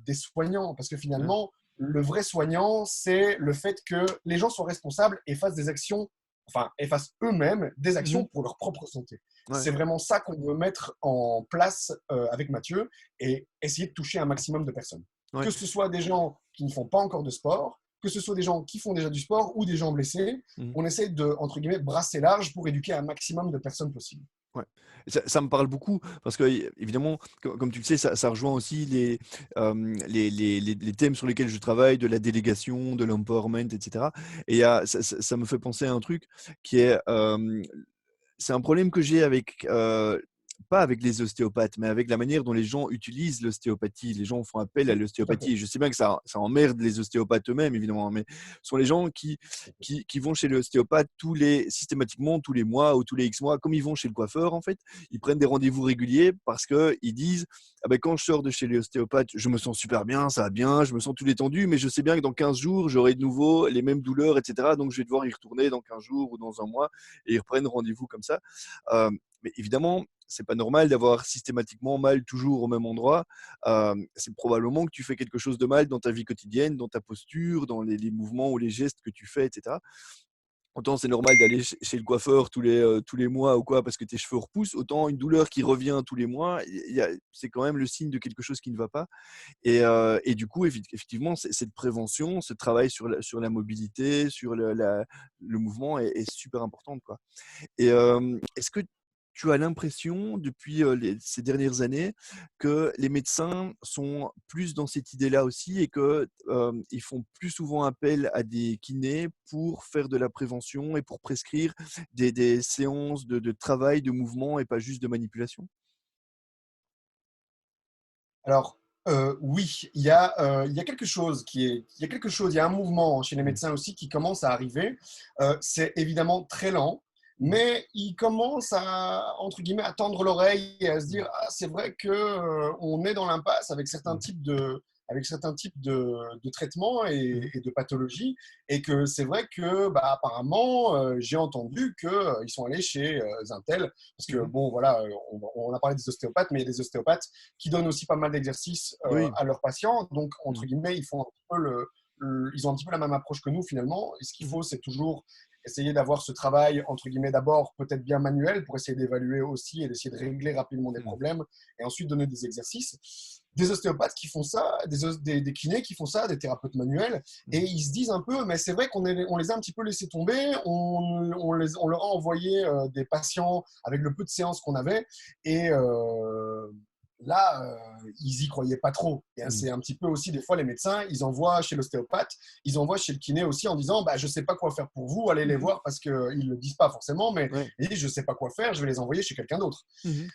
des soignants. Parce que Ouais. finalement, le vrai soignant, c'est le fait que les gens soient responsables et fassent des actions, enfin, et fassent eux-mêmes des Mmh. actions pour leur propre santé. Ouais. C'est vraiment ça qu'on veut mettre en place avec Mathieu et essayer de toucher un maximum de personnes. Ouais. Que ce soit des gens qui ne font pas encore de sport, que ce soit des gens qui font déjà du sport ou des gens blessés, Mmh. on essaie de, entre guillemets, brasser large pour éduquer un maximum de personnes possible. Ouais. Ça me parle beaucoup parce que, évidemment, comme tu le sais, ça rejoint aussi les thèmes sur lesquels je travaille, de la délégation, de l'empowerment, et cetera. Et ça me fait penser à un truc qui est, c'est un problème que j'ai avec, pas avec les ostéopathes, mais avec la manière dont les gens utilisent l'ostéopathie. Les gens font appel à Mmh, tout à fait. l'ostéopathie et je sais bien que ça emmerde les ostéopathes eux-mêmes, évidemment, mais ce sont les gens qui vont chez l'ostéopathe systématiquement tous les mois ou tous les X mois, comme ils vont chez le coiffeur, en fait. Ils prennent des rendez-vous réguliers parce qu'ils disent: «Ah ben, quand je sors de chez l'ostéopathe, je me sens super bien, ça va bien, je me sens tout détendu, mais je sais bien que dans 15 jours, j'aurai de nouveau les mêmes douleurs, et cetera, donc je vais devoir y retourner dans 15 jours ou dans un mois», et ils reprennent rendez-vous comme ça. Mais évidemment, c'est pas normal d'avoir systématiquement mal toujours au même endroit. C'est probablement que tu fais quelque chose de mal dans ta vie quotidienne, dans ta posture, dans les mouvements ou les gestes que tu fais, et cetera. Autant c'est normal d'aller chez le coiffeur tous les mois ou quoi parce que tes cheveux repoussent, autant une douleur qui revient tous les mois, c'est quand même le signe de quelque chose qui ne va pas. Et du coup, effectivement, cette prévention, ce travail sur la mobilité, sur le mouvement est super importante, quoi. Et est-ce que tu as l'impression depuis, ces dernières années que les médecins sont plus dans cette idée-là aussi et que, ils font plus souvent appel à des kinés pour faire de la prévention et pour prescrire des séances de travail, de mouvement et pas juste de manipulation? Alors, oui, il y a quelque chose il y a un mouvement chez les Mmh. médecins aussi qui commence à arriver. C'est évidemment très lent, Mmh. mais ils commencent à, entre guillemets, «à tendre l'oreille» et à se Mmh. dire: «Ah, c'est vrai que, on est dans l'impasse Mmh. avec certains types de traitements Mmh. et de pathologies» et que c'est vrai que, bah, apparemment, j'ai entendu que, ils sont allés chez, un tel parce que Mmh. bon, voilà, on a parlé des ostéopathes, mais il y a des ostéopathes qui donnent aussi pas mal d'exercices Oui. à leurs patients. Donc, entre Mmh. guillemets, ils font un petit peu ils ont un petit peu la même approche que nous finalement. Et ce qu'il Mmh. faut, c'est toujours essayer d'avoir ce travail, entre guillemets, d'abord peut-être bien manuel pour essayer d'évaluer aussi et d'essayer de régler rapidement des Mmh. problèmes et ensuite donner des exercices. des ostéopathes qui font ça, des kinés qui font ça, des thérapeutes manuels, et ils se disent un peu, mais c'est vrai on les a un petit peu laissés tomber, on leur a envoyé des patients avec le peu de séances qu'on avait, et là, ils y croyaient pas trop. Et c'est un petit peu aussi, des fois, les médecins, ils envoient chez l'ostéopathe, ils envoient chez le kiné aussi en disant, bah, je sais pas quoi faire pour vous, allez les voir, parce qu'ils le disent pas forcément, mais Ouais. ils disent, je sais pas quoi faire, je vais les envoyer chez quelqu'un d'autre. Mhm.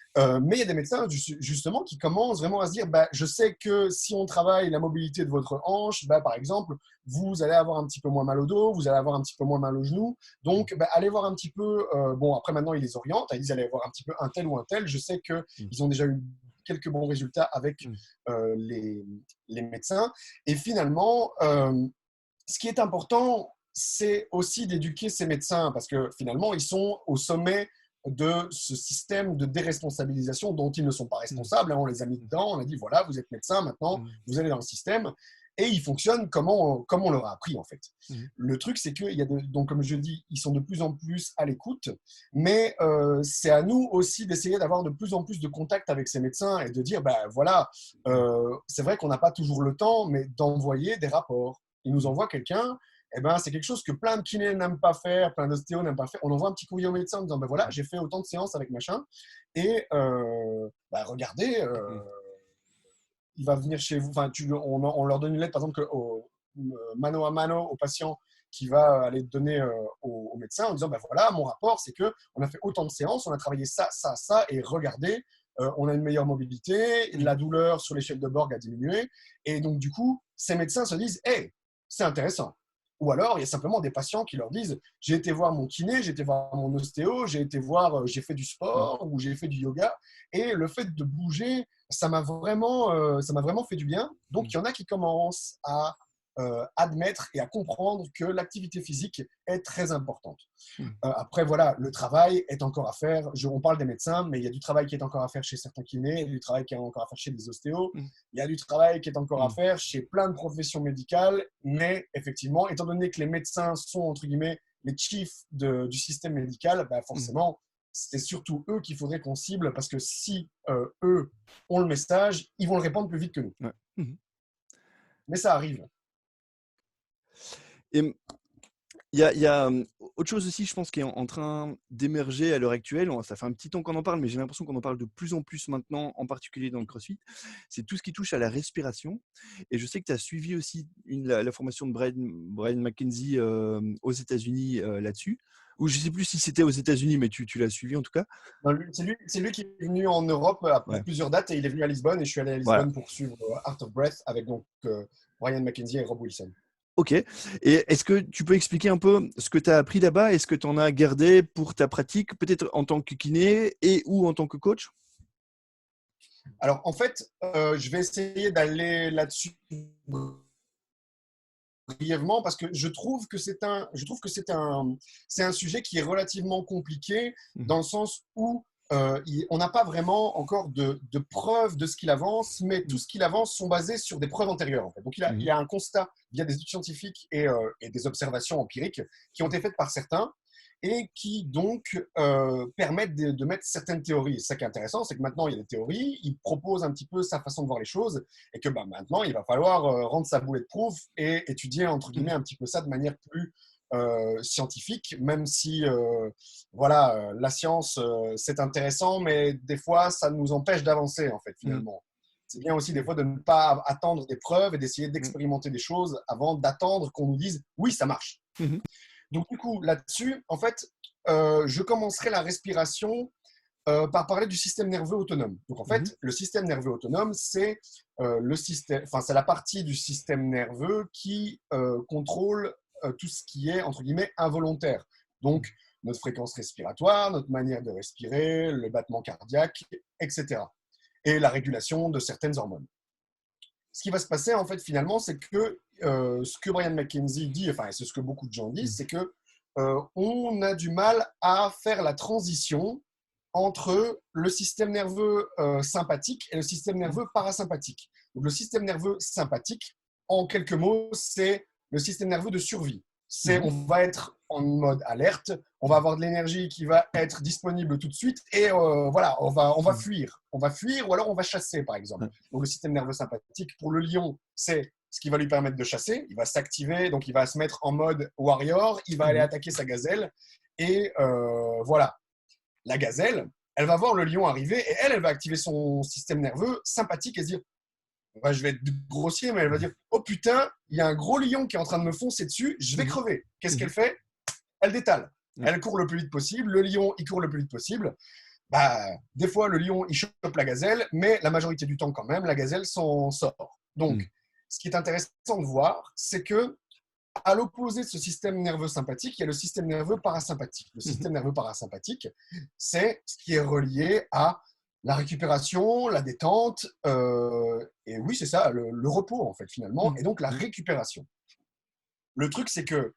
Mais il y a des médecins, justement, qui commencent vraiment à se dire, bah, je sais que si on travaille la mobilité de votre hanche, bah, par exemple, vous allez avoir un petit peu moins mal au dos, vous allez avoir un petit peu moins mal au genou. Donc, bah, allez voir un petit peu, bon, après maintenant, ils les orientent, ils disent, allez voir un petit peu un tel ou un tel. Je sais qu'ils ont déjà eu quelques bons résultats avec les médecins. Et finalement, ce qui est important, c'est aussi d'éduquer ces médecins, parce que finalement, ils sont au sommet de ce système de déresponsabilisation dont ils ne sont pas responsables. On les a mis dedans, on a dit, voilà, vous êtes médecin, maintenant, vous allez dans le système. Et ils fonctionnent comme on leur a appris, en fait. Le truc, c'est que, donc, comme je dis, ils sont de plus en plus à l'écoute, mais c'est à nous aussi d'essayer d'avoir de plus en plus de contact avec ces médecins et de dire, ben voilà, c'est vrai qu'on n'a pas toujours le temps, mais d'envoyer des rapports. Ils nous envoient quelqu'un, eh ben, c'est quelque chose que plein de kinés n'aiment pas faire, plein d'ostéos n'aiment pas faire. On envoie un petit courrier au médecin en disant, ben voilà, j'ai fait autant de séances avec machin, et regardez, il va venir chez vous, enfin, on leur donne une lettre, par exemple, mano à mano au patient qui va aller donner au médecin en disant, ben voilà, mon rapport, c'est qu'on a fait autant de séances, on a travaillé ça, ça, ça, et regardez, on a une meilleure mobilité, la douleur sur l'échelle de Borg a diminué, et donc du coup, ces médecins se disent, hey, c'est intéressant. Ou alors, il y a simplement des patients qui leur disent, j'ai été voir mon kiné, j'ai été voir mon ostéo, j'ai fait du sport ou j'ai fait du yoga, et le fait de bouger, ça m'a vraiment fait du bien. Donc, il y en a qui commencent à admettre et à comprendre que l'activité physique est très importante. Après, voilà, le travail est encore à faire. On parle des médecins, mais il y a du travail qui est encore à faire chez certains kinés, il y a du travail qui est encore à faire chez des ostéos, il y a du travail qui est encore à faire chez plein de professions médicales, mais effectivement, étant donné que les médecins sont, entre guillemets, les chiefs du système médical, bah forcément, c'est surtout eux qu'il faudrait qu'on cible, parce que si eux ont le message, ils vont le répandre plus vite que nous. Mais ça arrive. Et il y a autre chose aussi, je pense, qui est en train d'émerger à l'heure actuelle. Ça fait un petit temps qu'on en parle, mais j'ai l'impression qu'on en parle de plus en plus maintenant, en particulier dans le CrossFit. C'est tout ce qui touche à la respiration. Et je sais que tu as suivi aussi la formation de Brian McKenzie aux États-Unis là-dessus. Ou je ne sais plus si c'était aux États-Unis, mais tu l'as suivi en tout cas. C'est lui qui est venu en Europe pour plusieurs dates, et il est venu à Lisbonne, et je suis allé à Lisbonne pour suivre Art of Breath avec donc Brian McKenzie et Rob Wilson. Ok. Et est-ce que tu peux expliquer un peu ce que tu as appris là-bas? Est-ce que tu en as gardé pour ta pratique, peut-être en tant que kiné et ou en tant que coach? Alors, en fait, je vais essayer d'aller là-dessus brièvement, parce que je trouve que c'est un sujet qui est relativement compliqué, dans le sens où on n'a pas vraiment encore de preuves de ce qu'il avance, mais tout ce qu'il avance sont basés sur des preuves antérieures. En fait. Donc, il y a un constat via des études scientifiques et des observations empiriques qui ont été faites par certains, et qui donc permettent de mettre certaines théories. C'est ça qui est intéressant, c'est que maintenant il y a des théories, il propose un petit peu sa façon de voir les choses, et que maintenant il va falloir rendre sa bulletproof et étudier, entre guillemets, un petit peu ça de manière plus scientifique, même si voilà, la science c'est intéressant, mais des fois ça nous empêche d'avancer, en fait, finalement. C'est bien aussi des fois de ne pas attendre des preuves et d'essayer d'expérimenter des choses avant d'attendre qu'on nous dise oui, ça marche. Donc, du coup, là-dessus, en fait, je commencerai la respiration par parler du système nerveux autonome. Donc, en fait, le système nerveux autonome, c'est c'est la partie du système nerveux qui contrôle tout ce qui est, entre guillemets, involontaire. Donc, notre fréquence respiratoire, notre manière de respirer, le battement cardiaque, etc. Et la régulation de certaines hormones. Ce qui va se passer, en fait, finalement, c'est que ce que Brian McKenzie dit, enfin, c'est ce que beaucoup de gens disent, c'est que on a du mal à faire la transition entre le système nerveux sympathique et le système nerveux parasympathique. Donc, le système nerveux sympathique, en quelques mots, c'est le système nerveux de survie. On va être en mode alerte, on va avoir de l'énergie qui va être disponible tout de suite et voilà, on va fuir. On va fuir ou alors on va chasser, par exemple. Donc, le système nerveux sympathique, pour le lion, c'est ce qui va lui permettre de chasser. Il va s'activer, donc il va se mettre en mode warrior, il va aller attaquer sa gazelle et voilà. La gazelle, elle va voir le lion arriver et elle va activer son système nerveux sympathique et se dire, ouais, je vais être grossier, mais elle va dire, oh putain, il y a un gros lion qui est en train de me foncer dessus, je vais crever. Qu'est-ce qu'elle fait? Elle détale. Elle court le plus vite possible. Le lion, il court le plus vite possible. Bah, des fois, le lion, il chope la gazelle, mais la majorité du temps, quand même, la gazelle s'en sort. Donc, ce qui est intéressant de voir, c'est que à l'opposé de ce système nerveux sympathique, il y a le système nerveux parasympathique. Le système nerveux parasympathique, c'est ce qui est relié à la récupération, la détente, et oui, c'est ça, le repos, en fait, finalement, et donc la récupération. Le truc, c'est que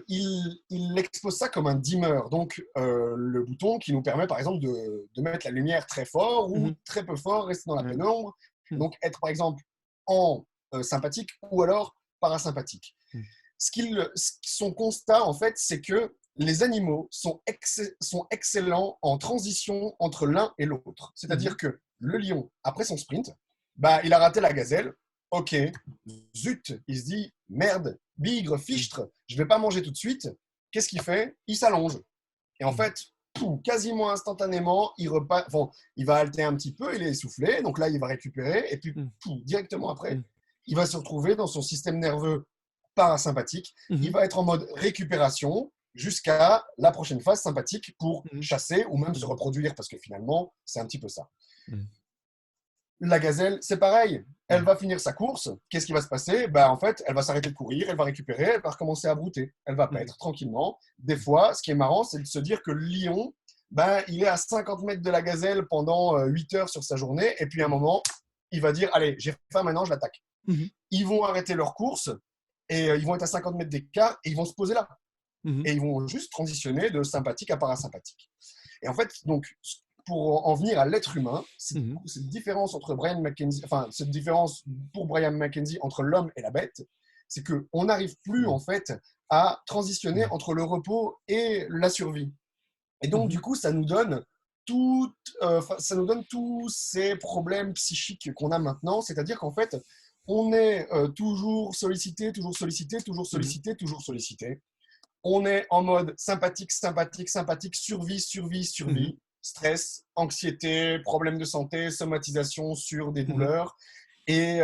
il expose ça comme un dimmer, donc le bouton qui nous permet, par exemple, de mettre la lumière très fort ou très peu fort, rester dans la pénombre, donc être, par exemple, en sympathique ou alors parasympathique. Son constat, en fait, c'est que les animaux sont excellents en transition entre l'un et l'autre. C'est-à-dire que le lion, après son sprint, bah, il a raté la gazelle. Ok, zut, il se dit, merde, bigre, fichtre, je ne vais pas manger tout de suite. Qu'est-ce qu'il fait? Il s'allonge. Et en fait, quasiment instantanément, il va halter un petit peu, il est essoufflé, donc là, il va récupérer, et puis directement après, il va se retrouver dans son système nerveux parasympathique. Il va être en mode récupération jusqu'à la prochaine phase sympathique pour chasser ou même se reproduire, parce que finalement, c'est un petit peu ça. La gazelle, c'est pareil. Elle va finir sa course. Qu'est-ce qui va se passer? En fait, elle va s'arrêter de courir, elle va récupérer, elle va recommencer à brouter. Elle va paître tranquillement. Des fois, ce qui est marrant, c'est de se dire que le lion, il est à 50 mètres de la gazelle pendant 8 heures sur sa journée. Et puis, à un moment, il va dire, allez, j'ai faim maintenant, je l'attaque. Ils vont arrêter leur course et ils vont être à 50 mètres d'écart et ils vont se poser là. Et ils vont juste transitionner de sympathique à parasympathique. Et en fait, donc, pour en venir à l'être humain, cette différence entre cette différence pour Brian McKenzie entre l'homme et la bête, c'est qu'on n'arrive plus en fait à transitionner entre le repos et la survie. Et donc du coup, ça nous donne tous ces problèmes psychiques qu'on a maintenant, c'est-à-dire qu'en fait, on est toujours sollicité, toujours sollicité, toujours sollicité, toujours sollicité. On est en mode sympathique, sympathique, sympathique, survie, survie, survie. Stress, anxiété, problèmes de santé, somatisation sur des douleurs et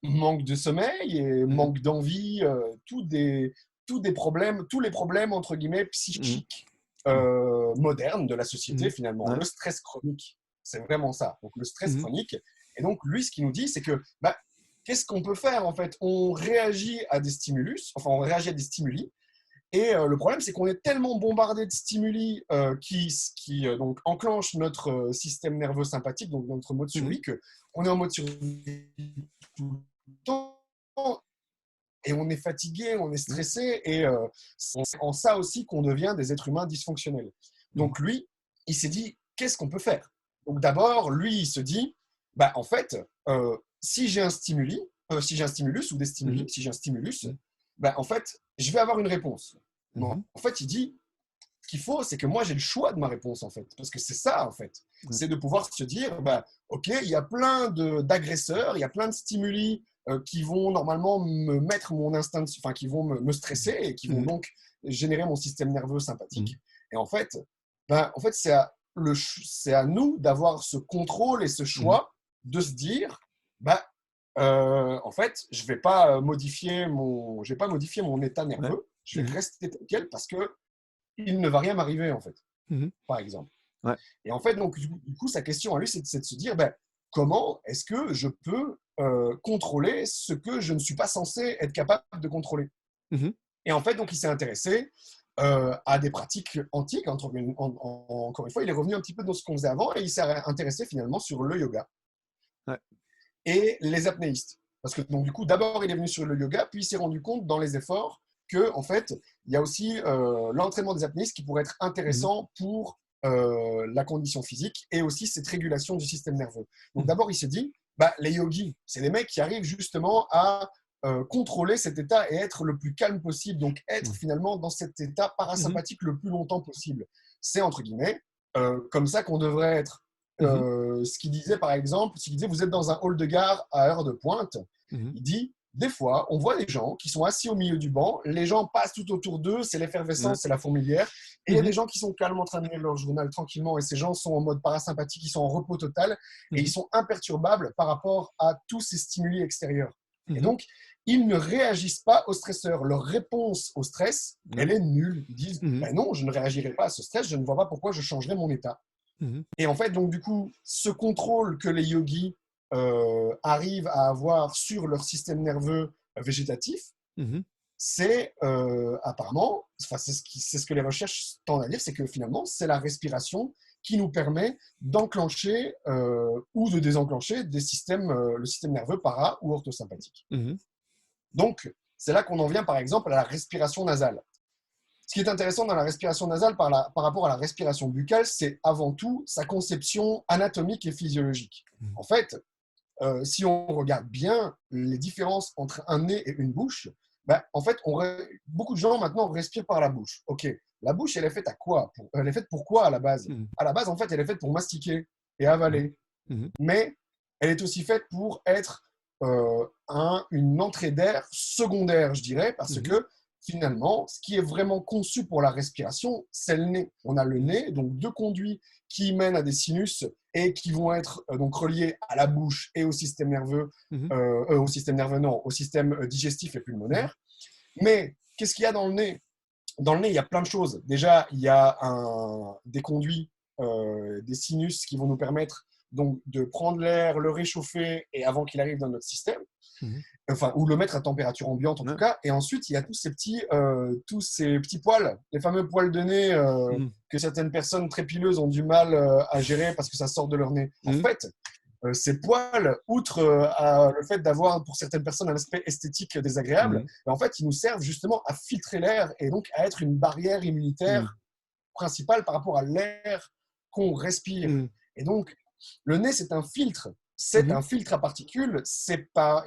manque de sommeil et manque d'envie, tous les problèmes entre guillemets psychiques modernes de la société finalement. Le stress chronique, c'est vraiment ça. Donc le stress chronique. Et donc lui, ce qu'il nous dit, c'est que qu'est-ce qu'on peut faire en fait? On réagit à des stimulus, on réagit à des stimuli. Et le problème, c'est qu'on est tellement bombardé de stimuli qui donc enclenchent notre système nerveux sympathique, donc notre mode survie, qu'on est en mode survie tout le temps et on est fatigué, on est stressé et c'est en ça aussi qu'on devient des êtres humains dysfonctionnels. Donc lui, il s'est dit, qu'est-ce qu'on peut faire? Donc d'abord, lui, il se dit, en fait, si j'ai un stimulus ou des stimuli, si j'ai un stimulus, en fait, je vais avoir une réponse. En fait, il dit, ce qu'il faut, c'est que moi, j'ai le choix de ma réponse, en fait. Parce que c'est ça, en fait. C'est de pouvoir se dire, OK, il y a plein d'agresseurs, il y a plein de stimuli qui vont normalement me mettre mon instinct, qui vont me stresser et qui vont donc générer mon système nerveux sympathique. Et en fait, c'est à nous d'avoir ce contrôle et ce choix de se dire, en fait, je vais pas modifier mon état nerveux. Je vais rester tel quel parce que il ne va rien m'arriver en fait. Par exemple. Et en fait, donc du coup, sa question à lui, c'est de se dire, comment est-ce que je peux contrôler ce que je ne suis pas censé être capable de contrôler? Et en fait, donc il s'est intéressé à des pratiques antiques. Encore une fois, il est revenu un petit peu dans ce qu'on faisait avant et il s'est intéressé finalement sur le yoga. Et les apnéistes. Parce que donc, du coup, d'abord, il est venu sur le yoga, puis il s'est rendu compte dans les efforts que, en fait, il y a aussi l'entraînement des apnéistes qui pourrait être intéressant pour la condition physique et aussi cette régulation du système nerveux. Donc, d'abord, il s'est dit, les yogis, c'est des mecs qui arrivent justement à contrôler cet état et être le plus calme possible, donc être Mmh. finalement dans cet état Mmh. parasympathique le plus longtemps possible. C'est entre guillemets comme ça qu'on devrait être. Mmh. Ce qu'il disait par exemple, ce qu'il disait, vous êtes dans un hall de gare à heure de pointe, Mmh. il dit, des fois, on voit des gens qui sont assis au milieu du banc, les gens passent tout autour d'eux, c'est Ouais. l'effervescence, c'est la fourmilière, et il y a Mmh. des gens qui sont calmes en train de lire leur journal tranquillement, et ces gens sont en mode parasympathique, ils sont en repos total, et ils Mmh. sont imperturbables par rapport à tous ces stimuli extérieurs. Et Mmh. donc, ils ne réagissent pas au stresseur. Leur réponse au stress, Ouais. elle est nulle. Ils disent, Mmh. ben non, je ne réagirai pas à ce stress, je ne vois pas pourquoi je changerais mon état. Mmh. Et en fait, donc du coup, ce contrôle que les yogis arrivent à avoir sur leur système nerveux végétatif, Mmh. c'est apparemment, enfin, c'est ce que les recherches tendent à dire, c'est que finalement, c'est la respiration qui nous permet d'enclencher ou de désenclencher des systèmes, le système nerveux para ou orthosympathique. Mmh. Donc, c'est là qu'on en vient par exemple à la respiration nasale. Ce qui est intéressant dans la respiration nasale par rapport à la respiration buccale, c'est avant tout sa conception anatomique et physiologique. Mmh. En fait, si on regarde bien les différences entre un nez et une bouche, ben, en fait, beaucoup de gens maintenant respirent par la bouche. Ok, la bouche, elle est faite à quoi? Elle est faite pour quoi à la base? Mmh. À la base, en fait, elle est faite pour mastiquer et Ouais. avaler. Mmh. Mais elle est aussi faite pour être une entrée d'air secondaire, je dirais, parce Mmh. que finalement, ce qui est vraiment conçu pour la respiration, c'est le nez. On a le Mmh. nez, donc deux conduits qui mènent à des sinus et qui vont être donc reliés à la bouche et au système nerveux, Mmh. non, au système digestif et Mmh. pulmonaire. Mais qu'est-ce qu'il y a dans le nez? Dans le nez, il y a plein de choses. Déjà, il y a des conduits, des sinus qui vont nous permettre donc de prendre l'air, le réchauffer et avant qu'il arrive dans notre système, Mmh. enfin, ou le mettre à température ambiante en tout Ouais. cas. Et ensuite, il y a tous ces petits poils, les fameux poils de nez Mmh. que certaines personnes très pileuses ont du mal à gérer parce que ça sort de leur nez. En Mmh. fait, ces poils, outre le fait d'avoir pour certaines personnes un aspect esthétique désagréable, Mmh. en fait, ils nous servent justement à filtrer l'air et donc à être une barrière Mmh. immunitaire principale par rapport à l'air qu'on respire. Mmh. Et donc, le nez, c'est un filtre. C'est Mmh. un filtre à particules.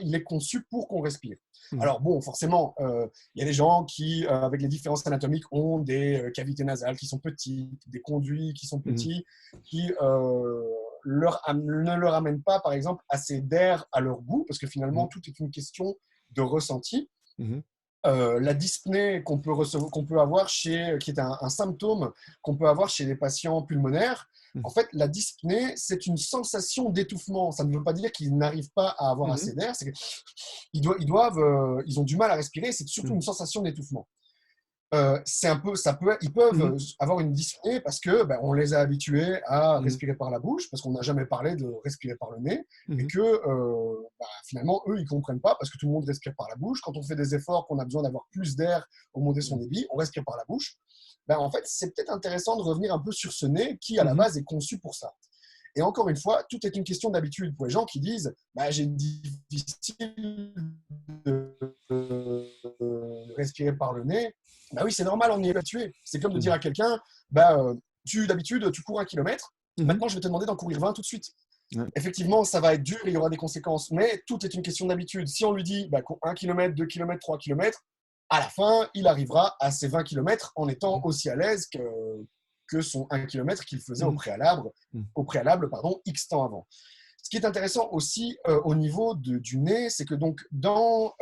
Il est conçu pour qu'on respire. Mmh. Alors bon, forcément, il y a des gens qui, avec les différences anatomiques, ont des cavités nasales qui sont petites, des conduits qui sont Mmh. petits, qui ne leur amènent pas, par exemple, assez d'air à leur goût, parce que finalement, Mmh. tout est une question de ressenti. Mmh. La dyspnée qu'on peut avoir qui est un symptôme qu'on peut avoir chez les patients pulmonaires. Mmh. En fait, la dyspnée, c'est une sensation d'étouffement. Ça ne veut pas dire qu'ils n'arrivent pas à avoir Mmh. assez d'air, c'est ils ont du mal à respirer, c'est surtout une sensation d'étouffement. Ils peuvent Mmh. avoir une dyspnée parce que on les a habitués à Mmh. respirer par la bouche, parce qu'on n'a jamais parlé de respirer par le nez, et Mmh. que finalement, eux, ils comprennent pas parce que tout le monde respire par la bouche. Quand on fait des efforts, qu'on a besoin d'avoir plus d'air au monter son Mmh. débit, on respire par la bouche. En fait, c'est peut-être intéressant de revenir un peu sur ce nez qui, à la Mmh. base, est conçu pour ça. Et encore une fois, tout est une question d'habitude. Pour les gens qui disent j'ai difficile de respirer par le nez, oui, c'est normal, on y est habitué. C'est comme de dire Mmh. à quelqu'un d'habitude, tu cours 1 kilomètre, Mmh. maintenant je vais te demander d'en courir 20 tout de suite. Ouais. Effectivement, ça va être dur et il y aura des conséquences, mais tout est une question d'habitude. Si on lui dit 1 km, 2 km, 3 km, à la fin, il arrivera à ces 20 km en étant Mmh. aussi à l'aise que son 1 km qu'il faisait Mmh. Mmh. au préalable X temps avant. Ce qui est intéressant aussi au niveau du nez, c'est que donc dans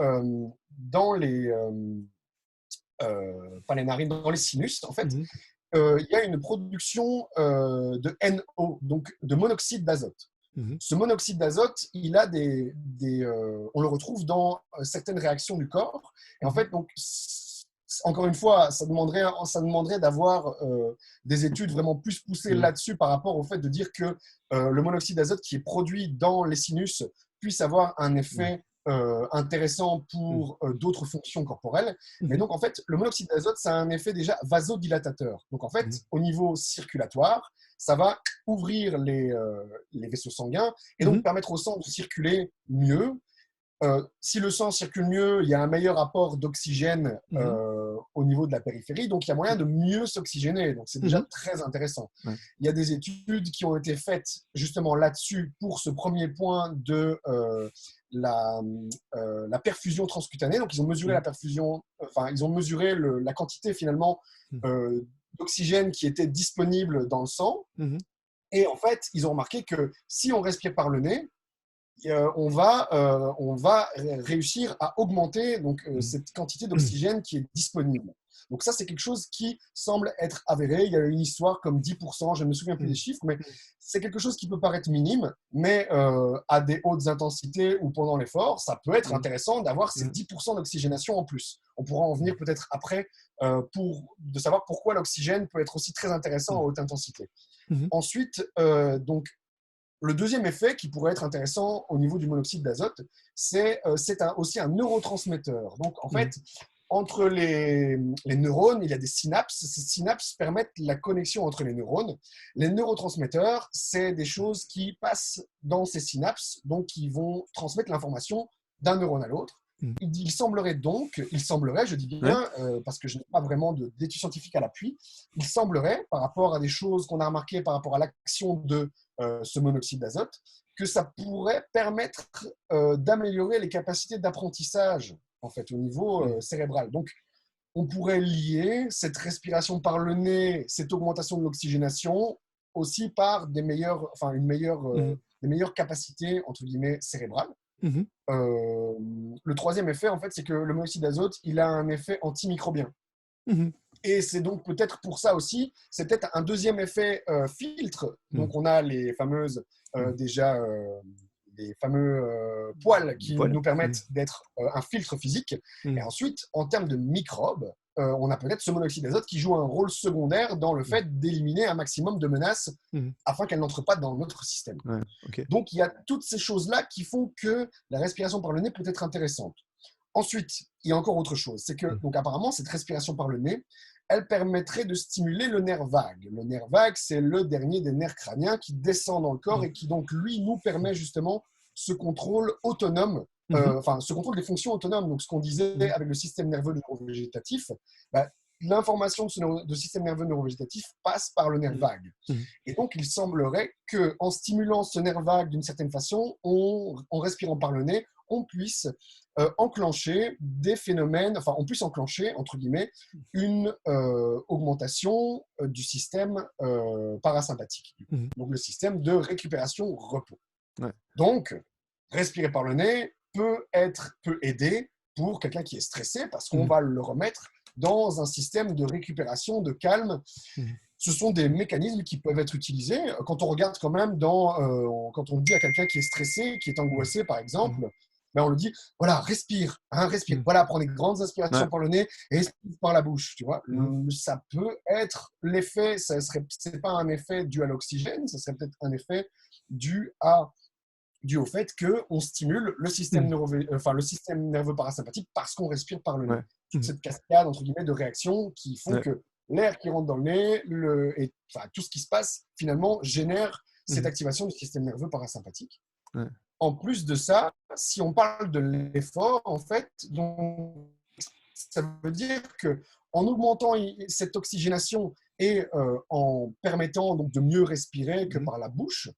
les pas les narines, dans les sinus, en fait, Mmh. il y a une production de NO, donc de monoxyde d'azote. Mmh. Ce monoxyde d'azote, il a on le retrouve dans certaines réactions du corps. Et en Mmh. fait, donc, encore une fois, ça demanderait d'avoir des études vraiment plus poussées Mmh. là-dessus par rapport au fait de dire que le monoxyde d'azote qui est produit dans les sinus puisse avoir un Mmh. effet intéressant Mmh. pour d'autres fonctions corporelles. Mais Mmh. donc, en fait, le monoxyde d'azote, ça a un effet déjà vasodilatateur. Donc, en fait, Mmh. au niveau circulatoire, ça va ouvrir les vaisseaux sanguins et donc Mmh. permettre au sang de circuler mieux. si le sang circule mieux, il y a un meilleur apport d'oxygène au niveau de la périphérie, donc il y a moyen de mieux s'oxygéner. Donc c'est déjà très intéressant. Ouais. Il y a des études qui ont été faites justement là-dessus pour ce premier point de la perfusion transcutanée. Donc ils ont mesuré la perfusion, enfin ils ont mesuré la quantité finalement d'oxygène qui était disponible dans le sang. Et en fait, ils ont remarqué que si on respire par le nez, on va réussir à augmenter donc, cette quantité d'oxygène qui est disponible. Donc ça, c'est quelque chose qui semble être avéré. Il y a une histoire comme 10%, je ne me souviens plus des chiffres, mais c'est quelque chose qui peut paraître minime, mais à des hautes intensités ou pendant l'effort, ça peut être intéressant d'avoir ces 10% d'oxygénation en plus. On pourra en venir peut-être après de savoir pourquoi l'oxygène peut être aussi très intéressant à haute intensité. Ensuite, donc, le deuxième effet qui pourrait être intéressant au niveau du monoxyde d'azote, c'est aussi un neurotransmetteur. Donc, en fait, entre les neurones, il y a des synapses. Ces synapses permettent la connexion entre les neurones. Les neurotransmetteurs, c'est des choses qui passent dans ces synapses, donc qui vont transmettre l'information d'un neurone à l'autre. Il semblerait, je dis bien, parce que je n'ai pas vraiment d'études scientifiques à l'appui, il semblerait, par rapport à des choses qu'on a remarquées par rapport à l'action de ce monoxyde d'azote, que ça pourrait permettre d'améliorer les capacités d'apprentissage en fait, au niveau cérébral. Donc, on pourrait lier cette respiration par le nez, cette augmentation de l'oxygénation, aussi par des meilleures capacités, entre guillemets, cérébrales. Le troisième effet, en fait, c'est que le monoxyde d'azote, il a un effet antimicrobien. Et c'est donc peut-être pour ça aussi, c'est peut-être un deuxième effet filtre. Donc, on a les fameuses, les fameux poils qui nous permettent d'être un filtre physique. Et ensuite, en termes de microbes, on a peut-être ce monoxyde d'azote qui joue un rôle secondaire dans le fait d'éliminer un maximum de menaces afin qu'elles n'entrent pas dans notre système. Donc, il y a toutes ces choses-là qui font que la respiration par le nez peut être intéressante. Ensuite, il y a encore autre chose. C'est que, donc, apparemment, cette respiration par le nez, elle permettrait de stimuler le nerf vague. Le nerf vague, c'est le dernier des nerfs crâniens qui descend dans le corps et qui, donc, lui, nous permet justement ce contrôle autonome, ce contrôle des fonctions autonomes. Donc, ce qu'on disait avec le système nerveux neurovégétatif, l'information de ce système nerveux neurovégétatif passe par le nerf vague. Et donc, il semblerait qu'en stimulant ce nerf vague d'une certaine façon, en respirant par le nez, on puisse enclencher des phénomènes, enfin, on puisse enclencher, entre guillemets, une augmentation du système parasympathique. Donc, le système de récupération-repos. Donc, respirer par le nez peut aider pour quelqu'un qui est stressé parce qu'on va le remettre dans un système de récupération, de calme. Ce sont des mécanismes qui peuvent être utilisés. Quand on regarde quand même quand on dit à quelqu'un qui est stressé, qui est angoissé par exemple, on lui dit, voilà, respire, voilà, prends des grandes inspirations par le nez et expire par la bouche, tu vois. Ça peut être l'effet, c'est pas un effet dû à l'oxygène, ça serait peut-être un effet dû au fait qu'on stimule le système nerveux parasympathique parce qu'on respire par le nez. Cette cascade, entre guillemets, de réactions qui font que l'air qui rentre dans le nez, tout ce qui se passe, finalement, génère cette activation du système nerveux parasympathique. En plus de ça, si on parle de l'effort, en fait, donc, ça veut dire qu'en augmentant cette oxygénation et en permettant donc, de mieux respirer que par la bouche,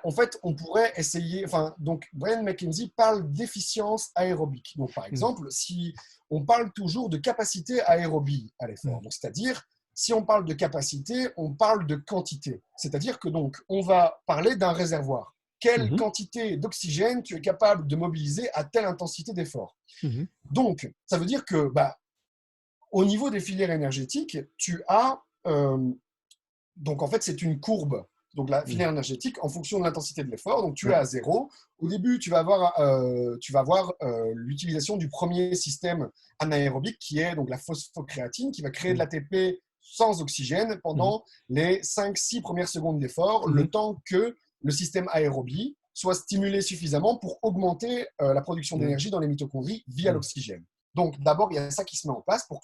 en fait, on pourrait essayer. Donc, Brian McKenzie parle d'efficience aérobique. Donc, par exemple, si on parle toujours de capacité aérobie à l'effort, c'est-à-dire, si on parle de capacité, on parle de quantité. C'est-à-dire que donc, on va parler d'un réservoir. Quelle quantité d'oxygène tu es capable de mobiliser à telle intensité d'effort. Donc, ça veut dire que, au niveau des filières énergétiques, tu as. Donc, en fait, c'est une courbe. Donc, la filière énergétique, en fonction de l'intensité de l'effort, donc tu es à 0. Au début, tu vas avoir l'utilisation du premier système anaérobique, qui est donc la phosphocréatine, qui va créer de l'ATP sans oxygène pendant les 5-6 premières secondes d'effort, le temps que le système aérobie soit stimulé suffisamment pour augmenter la production d'énergie dans les mitochondries via l'oxygène. Donc, d'abord, il y a ça qui se met en place pour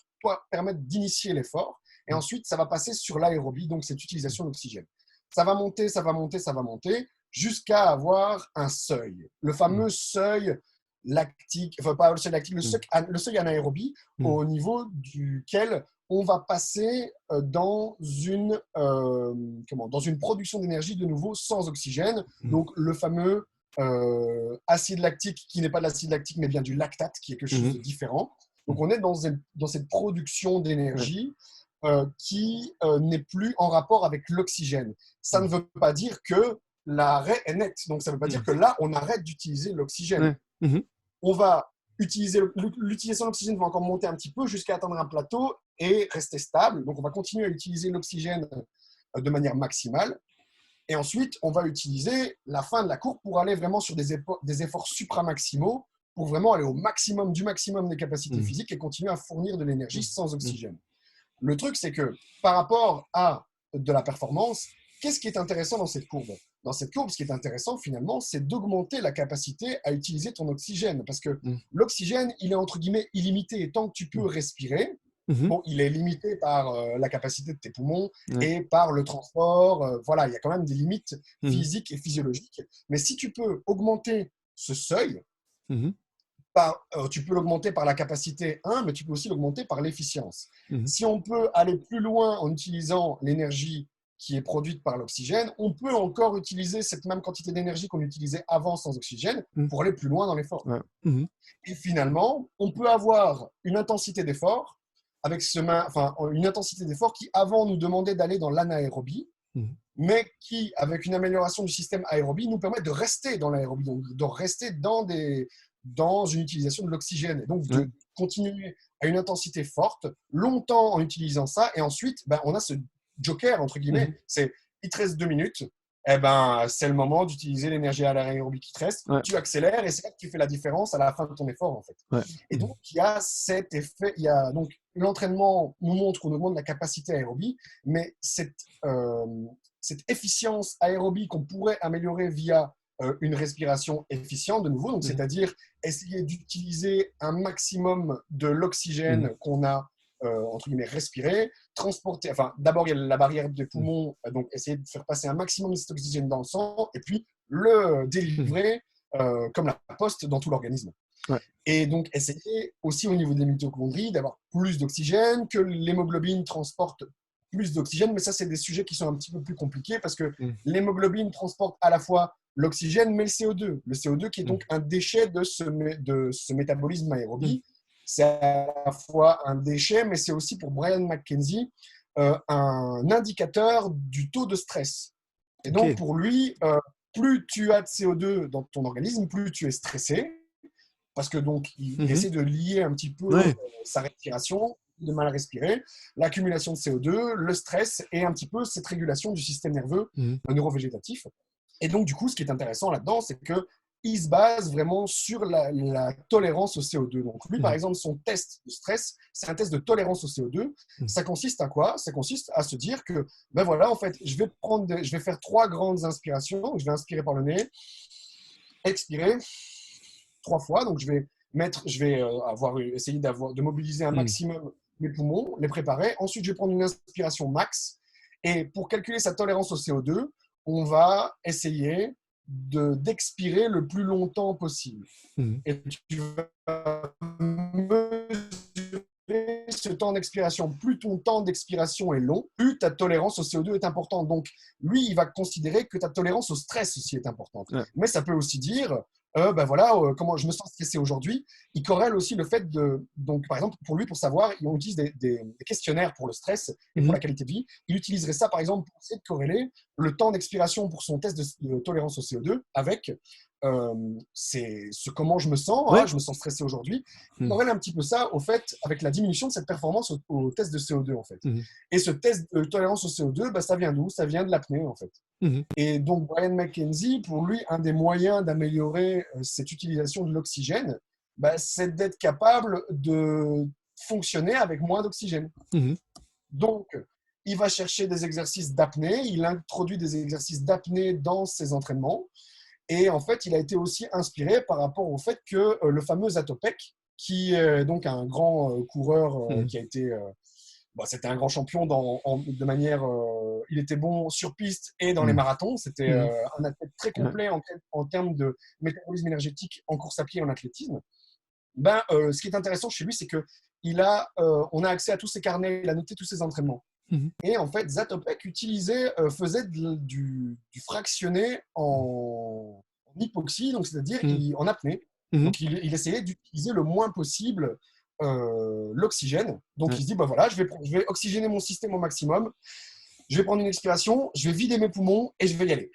permettre d'initier l'effort. Et ensuite, ça va passer sur l'aérobie, donc cette utilisation d'oxygène. Ça va monter, ça va monter, ça va monter, jusqu'à avoir un seuil. Le fameux seuil lactique, enfin pas le seuil lactique, le seuil anaérobie au niveau duquel on va passer dans une production d'énergie de nouveau sans oxygène. Donc le fameux acide lactique qui n'est pas de l'acide lactique mais bien du lactate qui est quelque chose de différent. Donc on est dans cette production d'énergie qui n'est plus en rapport avec l'oxygène. Ça ne veut pas dire que l'arrêt est net. Donc ça ne veut pas dire que là on arrête d'utiliser l'oxygène. On va utiliser l'utilisation de l'oxygène va encore monter un petit peu jusqu'à atteindre un plateau et rester stable. Donc on va continuer à utiliser l'oxygène de manière maximale. Et ensuite, on va utiliser la fin de la courbe pour aller vraiment sur des efforts supramaximaux, pour vraiment aller au maximum du maximum des capacités physiques et continuer à fournir de l'énergie sans oxygène. Le truc, c'est que par rapport à de la performance, qu'est-ce qui est intéressant dans cette courbe ? Dans cette courbe, ce qui est intéressant finalement, c'est d'augmenter la capacité à utiliser ton oxygène. Parce que l'oxygène, il est entre guillemets illimité. Et tant que tu peux respirer, bon, il est limité par la capacité de tes poumons et par le transport. Voilà, il y a quand même des limites physiques et physiologiques. Mais si tu peux augmenter ce seuil, tu peux l'augmenter par la capacité 1, mais tu peux aussi l'augmenter par l'efficience. Si on peut aller plus loin en utilisant l'énergie qui est produite par l'oxygène, on peut encore utiliser cette même quantité d'énergie qu'on utilisait avant sans oxygène pour aller plus loin dans l'effort. Et finalement, on peut avoir une intensité d'effort une intensité d'effort qui avant nous demandait d'aller dans l'anaérobie, mais qui, avec une amélioration du système aérobie, nous permet de rester dans l'aérobie, donc de rester dans une utilisation de l'oxygène, et donc de continuer à une intensité forte, longtemps en utilisant ça, et ensuite, on a ce joker, entre guillemets, c'est il te reste 2 minutes, c'est le moment d'utiliser l'énergie à l'aérobie qui te reste, tu accélères, et c'est là que tu fais la différence à la fin de ton effort, en fait. Et donc, il y a cet effet, donc l'entraînement nous montre qu'on augmente la capacité aérobie, mais cette efficience aérobie qu'on pourrait améliorer via une respiration efficiente de nouveau, donc c'est-à-dire essayer d'utiliser un maximum de l'oxygène qu'on a entre guillemets respiré, transporter, d'abord il y a la barrière des poumons, donc essayer de faire passer un maximum de cet oxygène dans le sang et puis le délivrer comme la poste dans tout l'organisme. Et donc essayer aussi au niveau des mitochondries d'avoir plus d'oxygène, que l'hémoglobine transporte plus d'oxygène, mais ça c'est des sujets qui sont un petit peu plus compliqués parce que l'hémoglobine transporte à la fois l'oxygène mais le CO2. Le CO2 qui est donc un déchet de ce métabolisme aérobie. C'est à la fois un déchet, mais c'est aussi pour Brian McKenzie un indicateur du taux de stress. Et donc pour lui, plus tu as de CO2 dans ton organisme, plus tu es stressé, parce que donc il essaie de lier un petit peu sa respiration, de mal respirer, l'accumulation de CO2, le stress et un petit peu cette régulation du système nerveux neurovégétatif. Et donc, du coup, ce qui est intéressant là-dedans, c'est qu'il se base vraiment sur la tolérance au CO2. Donc, lui, par exemple, son test de stress, c'est un test de tolérance au CO2. Ça consiste à quoi ? Ça consiste à se dire que, voilà, en fait, je vais faire 3 grandes inspirations. Donc, je vais inspirer par le nez, expirer 3 fois. Donc, je vais essayer de mobiliser un maximum mes poumons, les préparer. Ensuite, je vais prendre une inspiration max. Et pour calculer sa tolérance au CO2, on va essayer d'expirer le plus longtemps possible. Et tu vas mesurer ce temps d'expiration. Plus ton temps d'expiration est long, plus ta tolérance au CO2 est importante. Donc, lui, il va considérer que ta tolérance au stress aussi est importante. Mais ça peut aussi dire, comment je me sens stressé aujourd'hui. Il corrèle aussi le fait donc, par exemple, pour lui, pour savoir, on utilise des questionnaires pour le stress et pour la qualité de vie. Il utiliserait ça, par exemple, pour essayer de corréler le temps d'expiration pour son test de tolérance au CO2 avec comment je me sens. Je me sens stressé aujourd'hui. Il corrèle un petit peu ça, au fait, avec la diminution de cette performance au test de CO2, en fait. Et ce test de tolérance au CO2, ça vient d'où ? Ça vient de l'apnée, en fait. Et donc, Brian McKenzie, pour lui, un des moyens d'améliorer cette utilisation de l'oxygène, c'est d'être capable de fonctionner avec moins d'oxygène. Donc, il va chercher des exercices d'apnée, il introduit des exercices d'apnée dans ses entraînements. Et en fait, il a été aussi inspiré par rapport au fait que le fameux Zatopek, qui est donc un grand coureur qui a été bon, c'était un grand champion de manière. Il était bon sur piste et dans les marathons. C'était un athlète très complet en termes de métabolisme énergétique en course à pied et en athlétisme. Ce qui est intéressant chez lui, c'est que on a accès à tous ses carnets, il a noté tous ses entraînements. Et en fait, Zatopek faisait du fractionné en hypoxie, donc c'est-à-dire en apnée. Donc il essayait d'utiliser le moins possible l'oxygène. Donc il se dit, voilà, je vais oxygéner mon système au maximum, je vais prendre une expiration, je vais vider mes poumons et je vais y aller.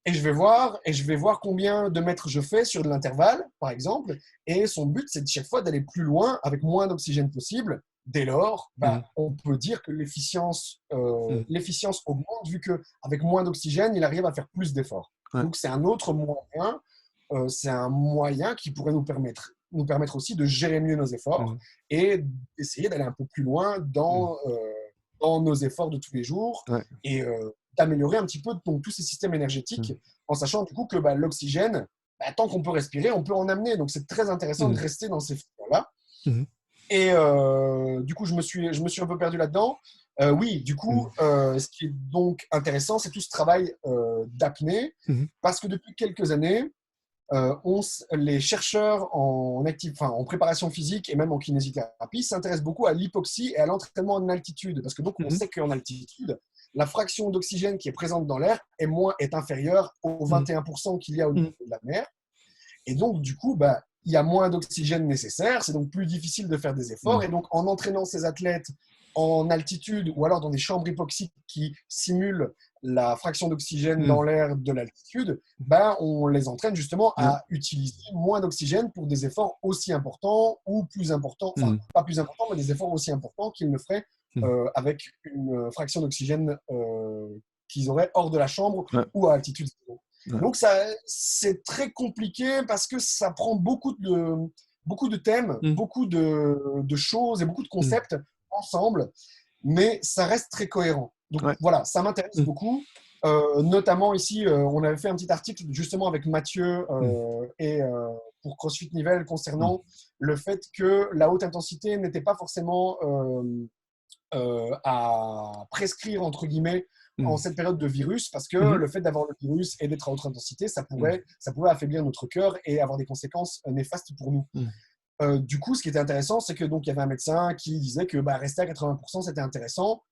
Et je vais voir combien de mètres je fais sur de l'intervalle, par exemple. Et son but, c'est de chaque fois d'aller plus loin avec moins d'oxygène possible. Dès lors, on peut dire que l'efficience augmente vu qu'avec moins d'oxygène, il arrive à faire plus d'efforts. Donc, c'est un autre moyen. C'est un moyen qui pourrait nous permettre aussi de gérer mieux nos efforts et d'essayer d'aller un peu plus loin dans nos efforts de tous les jours et d'améliorer un petit peu donc, tous ces systèmes énergétiques en sachant du coup que l'oxygène, tant qu'on peut respirer, on peut en amener. Donc, c'est très intéressant de rester dans ces filières-là. Et du coup, je me suis un peu perdu là-dedans. Oui, du coup, ce qui est donc intéressant, c'est tout ce travail d'apnée parce que depuis quelques années, les chercheurs en préparation physique et même en kinésithérapie s'intéressent beaucoup à l'hypoxie et à l'entraînement en altitude. Parce que donc, on sait qu'en altitude, la fraction d'oxygène qui est présente dans l'air est inférieure aux 21% qu'il y a au niveau de la mer. Et donc, du coup, il y a moins d'oxygène nécessaire. C'est donc plus difficile de faire des efforts. Et donc, en entraînant ces athlètes en altitude ou alors dans des chambres hypoxiques qui simulent la fraction d'oxygène dans l'air de l'altitude, on les entraîne justement à utiliser moins d'oxygène pour des efforts aussi importants ou plus importants, enfin pas plus importants, mais des efforts aussi importants qu'ils ne feraient avec une fraction d'oxygène qu'ils auraient hors de la chambre ou à altitude zéro. Donc c'est très compliqué parce que ça prend beaucoup de thèmes, beaucoup de choses et beaucoup de concepts ensemble, mais ça reste très cohérent. Donc voilà, ça m'intéresse beaucoup. Notamment ici, on avait fait un petit article justement avec Mathieu et pour CrossFit Nivelles concernant le fait que la haute intensité n'était pas forcément à prescrire entre guillemets en cette période de virus, parce que le fait d'avoir le virus et d'être à haute intensité, ça pouvait affaiblir notre cœur et avoir des conséquences néfastes pour nous. Du coup, ce qui était intéressant, c'est que donc il y avait un médecin qui disait que rester à 80%, c'était intéressant.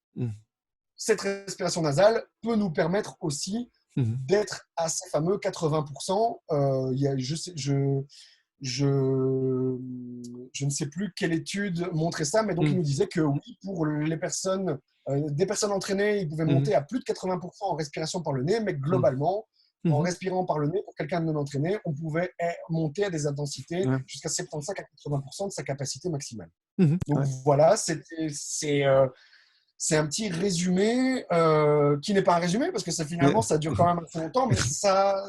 Cette respiration nasale peut nous permettre aussi d'être à ces fameux 80%. Je ne sais plus quelle étude montrait ça, mais donc il nous disait que oui, pour les personnes, des personnes entraînées, ils pouvaient monter à plus de 80% en respiration par le nez, mais globalement, en respirant par le nez, pour quelqu'un de non entraîné, on pouvait monter à des intensités jusqu'à 75 à 80% de sa capacité maximale. Donc voilà, c'est un petit résumé qui n'est pas un résumé parce que finalement, ça dure quand même assez longtemps, mais ça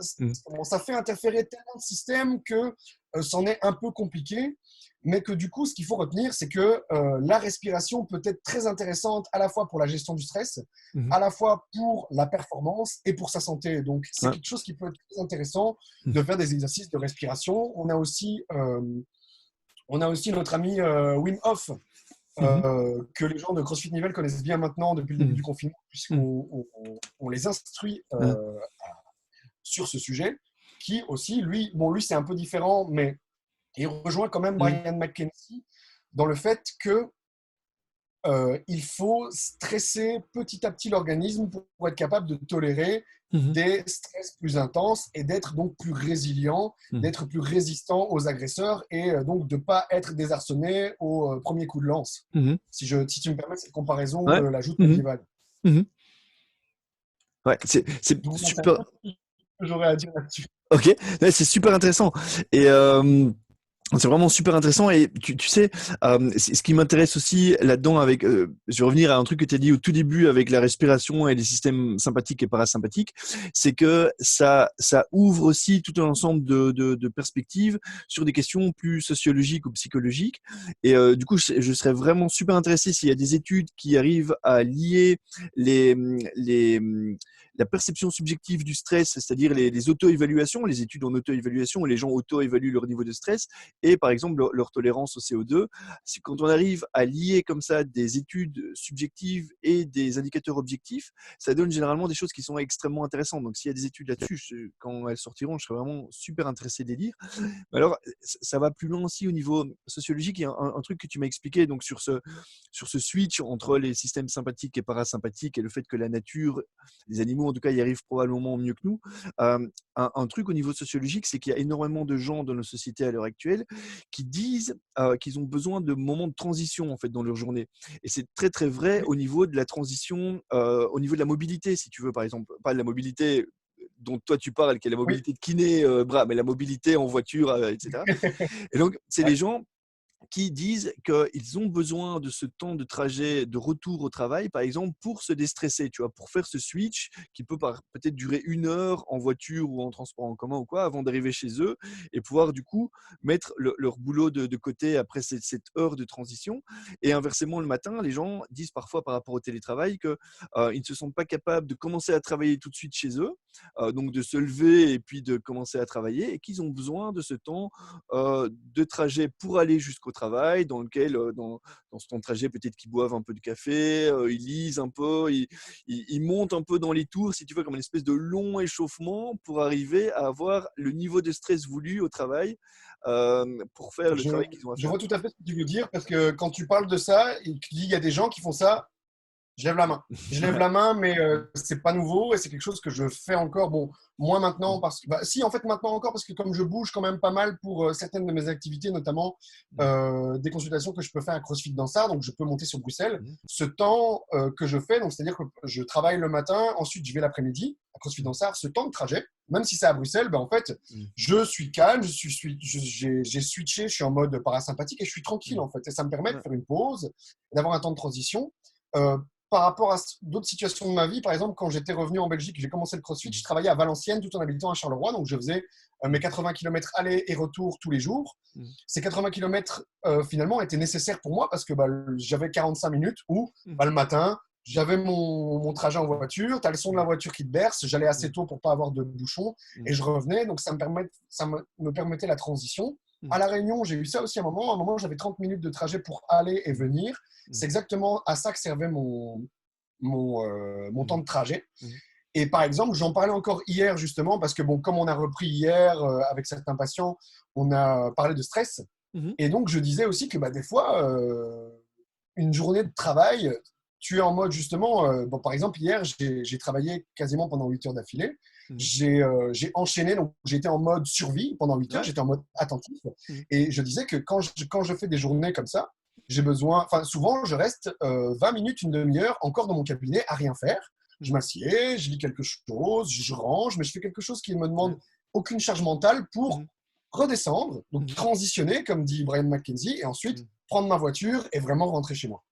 fait interférer tellement de systèmes que c'en est un peu compliqué. Mais que du coup, ce qu'il faut retenir, c'est que la respiration peut être très intéressante à la fois pour la gestion du stress, à la fois pour la performance et pour sa santé. Donc, c'est quelque chose qui peut être très intéressant de faire des exercices de respiration. On a aussi notre ami Wim Hof, que les gens de CrossFit Nivelles connaissent bien maintenant depuis le début du confinement, puisqu'on les instruit sur ce sujet, qui aussi, lui c'est un peu différent, mais il rejoint quand même Brian McKenzie dans le fait que il faut stresser petit à petit l'organisme pour être capable de tolérer des stress plus intenses et d'être donc plus résilient, d'être plus résistant aux agresseurs et donc de ne pas être désarçonné au premier coup de lance. Si tu me permets cette comparaison de la joute médiévale. Ouais, c'est donc, super. C'est ce que j'aurais à dire là-dessus. Ok, c'est super intéressant. Et c'est vraiment super intéressant. Et tu sais, ce qui m'intéresse aussi là-dedans, je vais revenir à un truc que tu as dit au tout début avec la respiration et les systèmes sympathiques et parasympathiques, c'est que ça ouvre aussi tout un ensemble de perspectives sur des questions plus sociologiques ou psychologiques. Et du coup, je serais vraiment super intéressé s'il y a des études qui arrivent à lier la perception subjective du stress, c'est-à-dire les auto-évaluations, les études en auto-évaluation où les gens auto-évaluent leur niveau de stress, et par exemple leur tolérance au CO2. C'est quand on arrive à lier comme ça des études subjectives et des indicateurs objectifs, ça donne généralement des choses qui sont extrêmement intéressantes. Donc s'il y a des études là-dessus, quand elles sortiront, je serais vraiment super intéressé de les lire. Mais alors, ça va plus loin aussi au niveau sociologique. Il y a un truc que tu m'as expliqué donc sur ce switch entre les systèmes sympathiques et parasympathiques et le fait que la nature, les animaux en tout cas, y arrivent probablement mieux que nous. Un truc au niveau sociologique, c'est qu'il y a énormément de gens dans nos sociétés à l'heure actuelle qui disent qu'ils ont besoin de moments de transition en fait dans leur journée. Et c'est très très vrai au niveau de la transition, au niveau de la mobilité, si tu veux, par exemple, pas de la mobilité dont toi tu parles, qui est la Oui. mobilité de kiné, mais la mobilité en voiture, etc. Et donc, c'est les Ouais. gens qui disent qu'ils ont besoin de ce temps de trajet de retour au travail, par exemple, pour se déstresser, tu vois, pour faire ce switch qui peut peut-être durer 1 heure en voiture ou en transport en commun ou quoi, avant d'arriver chez eux et pouvoir du coup mettre leur boulot de côté après cette heure de transition. Et inversement, le matin, les gens disent parfois par rapport au télétravail qu'ils ne se sentent pas capables de commencer à travailler tout de suite chez eux, donc de se lever et puis de commencer à travailler, et qu'ils ont besoin de ce temps de trajet pour aller jusqu'au travail, dans lequel, dans ce temps de trajet, peut-être qu'ils boivent un peu de café, ils lisent un peu, ils montent un peu dans les tours, si tu veux, comme une espèce de long échauffement pour arriver à avoir le niveau de stress voulu au travail, pour faire le Je, travail qu'ils ont à je faire. vois tout à fait ce que tu veux dire parce que quand tu parles de ça, il y a des gens qui font ça. Je lève la main. Je lève Ouais. la main, mais c'est pas nouveau et c'est quelque chose que je fais encore. Bon, moins maintenant parce que, si, en fait, maintenant encore parce que comme je bouge quand même pas mal pour certaines de mes activités, notamment des consultations que je peux faire à CrossFit Dansard, donc je peux monter sur Bruxelles. Ce temps que je fais, donc c'est-à-dire que je travaille le matin, ensuite je vais l'après-midi à CrossFit Dansard. Ce temps de trajet, même si c'est à Bruxelles, ben, en fait, je suis calme, j'ai switché, je suis en mode parasympathique et je suis tranquille en fait. Et ça me permet de faire une pause, d'avoir un temps de transition. Euh, Par rapport à d'autres situations de ma vie, par exemple, quand j'étais revenu en Belgique, j'ai commencé le CrossFit, je travaillais à Valenciennes tout en habitant à Charleroi, donc je faisais mes 80 km aller et retour tous les jours. Ces 80 km, finalement, étaient nécessaires pour moi parce que j'avais 45 minutes où, le matin, j'avais mon trajet en voiture, tu as le son de la voiture qui te berce, j'allais assez tôt pour pas avoir de bouchons et je revenais, donc ça me permettait la transition. À La Réunion, j'ai eu ça aussi à un moment j'avais 30 minutes de trajet pour aller et venir. C'est exactement à ça que servait mon temps de trajet. Et par exemple, j'en parlais encore hier justement, parce que bon, comme on a repris hier avec certains patients, on a parlé de stress. Et donc, je disais aussi que des fois, une journée de travail, tu es en mode justement, bon, par exemple, hier, j'ai travaillé quasiment pendant 8 heures d'affilée. J'ai enchaîné, donc j'étais en mode survie pendant 8 heures, Ouais. j'étais en mode attentif. Et je disais que quand je fais des journées comme ça, j'ai besoin, enfin souvent je reste 20 minutes, une demi-heure encore dans mon cabinet à rien faire. Je m'assieds, je lis quelque chose, je range, mais je fais quelque chose qui ne me demande aucune charge mentale pour redescendre, donc transitionner, comme dit Brian McKenzie, et ensuite prendre ma voiture et vraiment rentrer chez moi.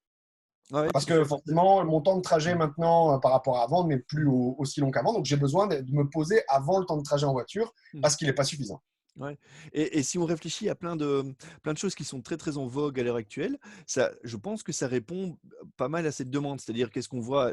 Ouais, Parce tout à que fait. forcément, mon temps de trajet maintenant par rapport à avant n'est plus aussi long qu'avant, donc j'ai besoin de me poser avant le temps de trajet en voiture parce qu'il n'est pas suffisant. Ouais. Et si on réfléchit à plein de choses qui sont très très en vogue à l'heure actuelle, je pense que ça répond pas mal à cette demande. C'est-à-dire qu'est-ce qu'on voit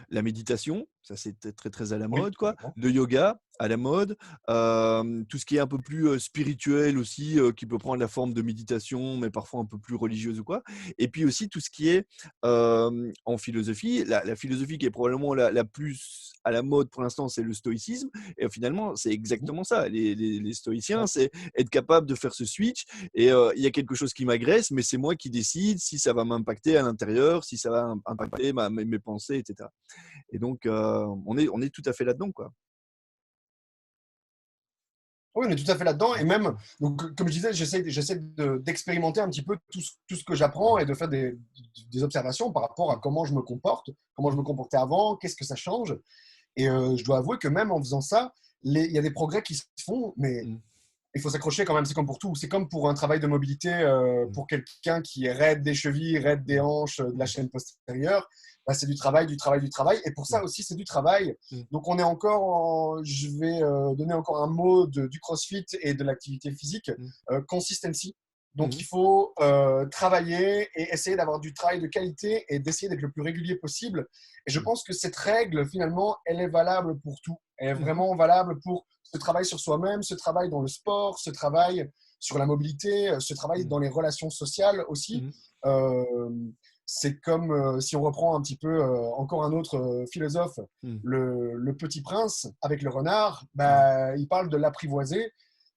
la méditation, ça c'est très très à la Oui, mode, quoi. complètement. Le yoga à la mode, tout ce qui est un peu plus spirituel aussi, qui peut prendre la forme de méditation, mais parfois un peu plus religieuse ou quoi. Et puis aussi tout ce qui est en philosophie, la philosophie qui est probablement la plus à la mode pour l'instant, c'est le stoïcisme. Et finalement, c'est exactement ça. Les stoïciens, Ouais. c'est être capable de faire ce switch. Et il y a quelque chose qui m'agresse, mais c'est moi qui décide si ça va m'impacter à l'intérieur, si ça va impacter mes pensées, etc. Et donc, on est tout à fait là-dedans, quoi. Oui, on est tout à fait là-dedans. Et même, donc, comme je disais, j'essaie d'expérimenter un petit peu tout ce que j'apprends et de faire des observations par rapport à comment je me comporte, comment je me comportais avant, qu'est-ce que ça change. Et je dois avouer que même en faisant ça, il y a des progrès qui se font, mais Mm. il faut s'accrocher quand même. C'est comme pour tout. C'est comme pour un travail de mobilité Mm. pour quelqu'un qui est raide des chevilles, raide des hanches, de la chaîne postérieure. C'est du travail, du travail, du travail. Et pour ça aussi, c'est du travail. Mm. Donc, on est encore je vais donner encore un mot du CrossFit et de l'activité physique, Mm. consistency. Donc, Mm. il faut travailler et essayer d'avoir du travail de qualité et d'essayer d'être le plus régulier possible. Et je Mm. pense que cette règle, finalement, elle est valable pour tout. Elle est Mhm. vraiment valable pour ce travail sur soi-même, ce travail dans le sport, ce travail sur la mobilité, ce travail Mmh. dans les relations sociales aussi. Mmh. Euh, c'est comme, si on reprend un petit peu encore un autre philosophe, Mmh. le Petit Prince avec le renard, Mmh. bah, il parle de l'apprivoiser.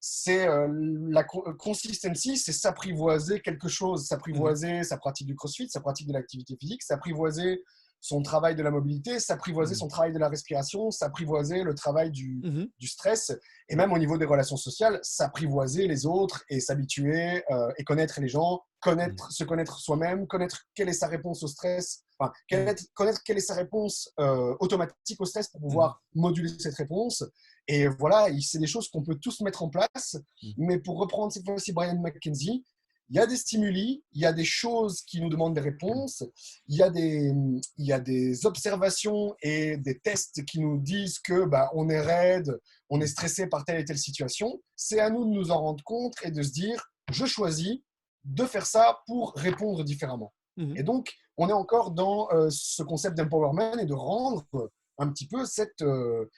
C'est la consistency, c'est s'apprivoiser quelque chose, Mmh. s'apprivoiser sa pratique du crossfit, sa pratique de l'activité physique, s'apprivoiser son travail de la mobilité, s'apprivoiser Mmh. son travail de la respiration, s'apprivoiser le travail Mmh. du stress, et Ouais. même au niveau des relations sociales, s'apprivoiser les autres et s'habituer et connaître les gens, Mmh. se connaître soi-même, connaître quelle est sa réponse au stress, enfin, Mmh. connaître quelle est sa réponse automatique au stress pour Mmh. pouvoir moduler cette réponse. Et voilà, c'est des choses qu'on peut tous mettre en place. Mmh. Mais pour reprendre cette fois-ci Brian McKenzie, il y a des stimuli, il y a des choses qui nous demandent des réponses, il y a des observations et des tests qui nous disent que bah, on est raide, on est Mmh. stressé par telle et telle situation. C'est à nous de nous en rendre compte et de se dire, je choisis de faire ça pour répondre différemment. Mmh. Et donc, on est encore dans ce concept d'empowerment et de rendre un petit peu ce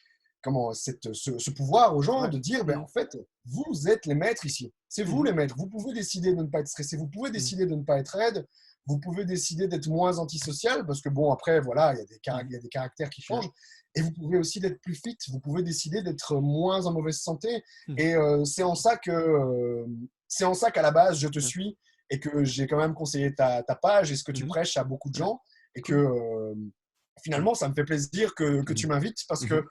pouvoir aux gens Ouais. de dire, ben, Mmh. en fait, vous êtes les maîtres ici. C'est vous Mmh. les maîtres. Vous pouvez décider de ne pas être stressé, vous pouvez Mmh. décider de ne pas être raide, vous pouvez décider d'être moins antisocial, parce que bon, après, voilà, il Mmh. y a des caractères qui Ouais. changent. Et vous pouvez aussi d'être plus fit, vous pouvez décider d'être moins en mauvaise santé. Mmh. Et c'est en ça qu'à la base, je te Ouais. suis et que j'ai quand même conseillé ta page et ce que tu Mmh. prêches à beaucoup de Ouais. gens. Et que Cool. Ouais. finalement, ça me fait plaisir que Mmh. tu m'invites parce Mmh. que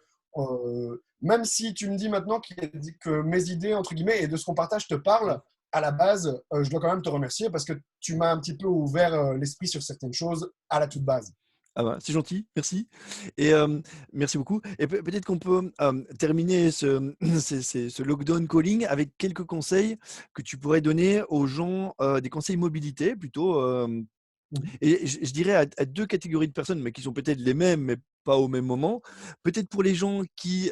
même si tu me dis maintenant que mes idées, entre guillemets, et de ce qu'on partage te Mmh. parlent, à la base, je dois quand même te remercier parce que tu m'as un petit peu ouvert l'esprit sur certaines choses à la toute base. Ah bah, c'est gentil, merci et merci beaucoup et peut-être qu'on peut, terminer ce ce lockdown calling avec quelques conseils que tu pourrais donner aux gens, des conseils mobilité plutôt, Mhm. et je dirais à 2 catégories de personnes, mais qui sont peut-être les mêmes, mais pas au même moment. Peut-être pour les gens qui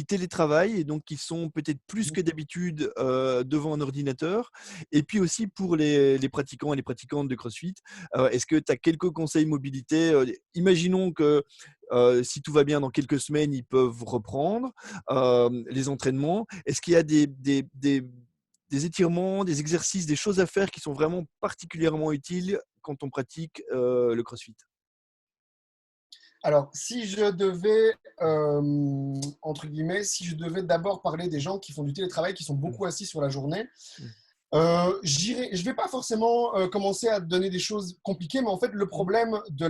télétravaillent et donc qui sont peut-être plus que d'habitude, devant un ordinateur et puis aussi pour les pratiquants et les pratiquantes de CrossFit. Est-ce que tu as quelques conseils mobilité? Imaginons que, si tout va bien dans quelques semaines, ils peuvent reprendre, les entraînements. Est-ce qu'il y a des étirements, des exercices, des choses à faire qui sont vraiment particulièrement utiles quand on pratique, le CrossFit? Alors, si je devais, entre guillemets, si je devais d'abord parler des gens qui font du télétravail, qui sont Mmh. beaucoup assis sur la journée, Mmh. je vais pas forcément commencer à te donner des choses compliquées, mais en fait, Mmh. le problème de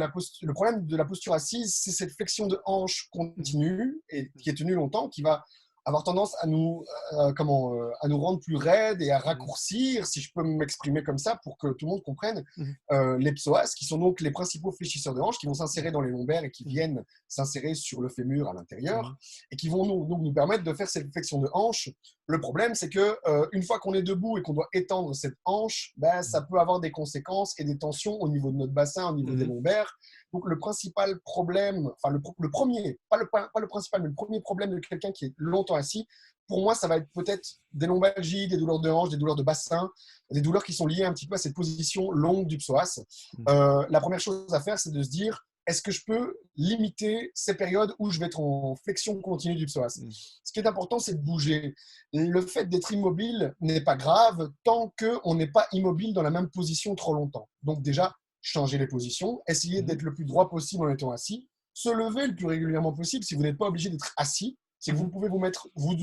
la posture assise, c'est cette flexion de hanche Mmh. continue et Mmh. qui est tenue longtemps, qui va avoir tendance à nous rendre plus raides et à Mmh. raccourcir, si je peux m'exprimer comme ça, pour que tout le monde comprenne, Mmh. les psoas, qui sont donc les principaux fléchisseurs de hanche, qui vont s'insérer dans les lombaires et qui Mmh. viennent s'insérer sur le fémur à Mmh. l'intérieur, et qui vont donc nous permettre de faire cette flexion de hanche. Le problème, c'est que une fois qu'on est debout et qu'on doit étendre cette hanche, ben, ça Mmh. peut avoir des conséquences et des tensions au niveau de notre bassin, au niveau des Mmh. lombaires. Donc le principal problème, enfin le premier, pas le principal, mais le premier problème de quelqu'un qui est longtemps assis, pour moi, ça va être peut-être des lombalgies, des douleurs de hanche, des douleurs de bassin, des douleurs qui sont liées un petit peu à cette position longue du psoas. Mmh. La première chose à faire, c'est de se dire, est-ce que je peux limiter ces périodes où je vais être en flexion continue du psoas? Mmh. Ce qui est important, c'est de bouger. Le fait d'être immobile n'est pas grave tant qu'on n'est pas immobile dans la même position trop longtemps. Donc déjà, changer les positions, essayer Mmh. d'être le plus droit possible en étant assis, se lever le plus régulièrement possible si vous n'êtes pas obligé d'être assis. C'est que vous Mmh. pouvez vous mettre, vous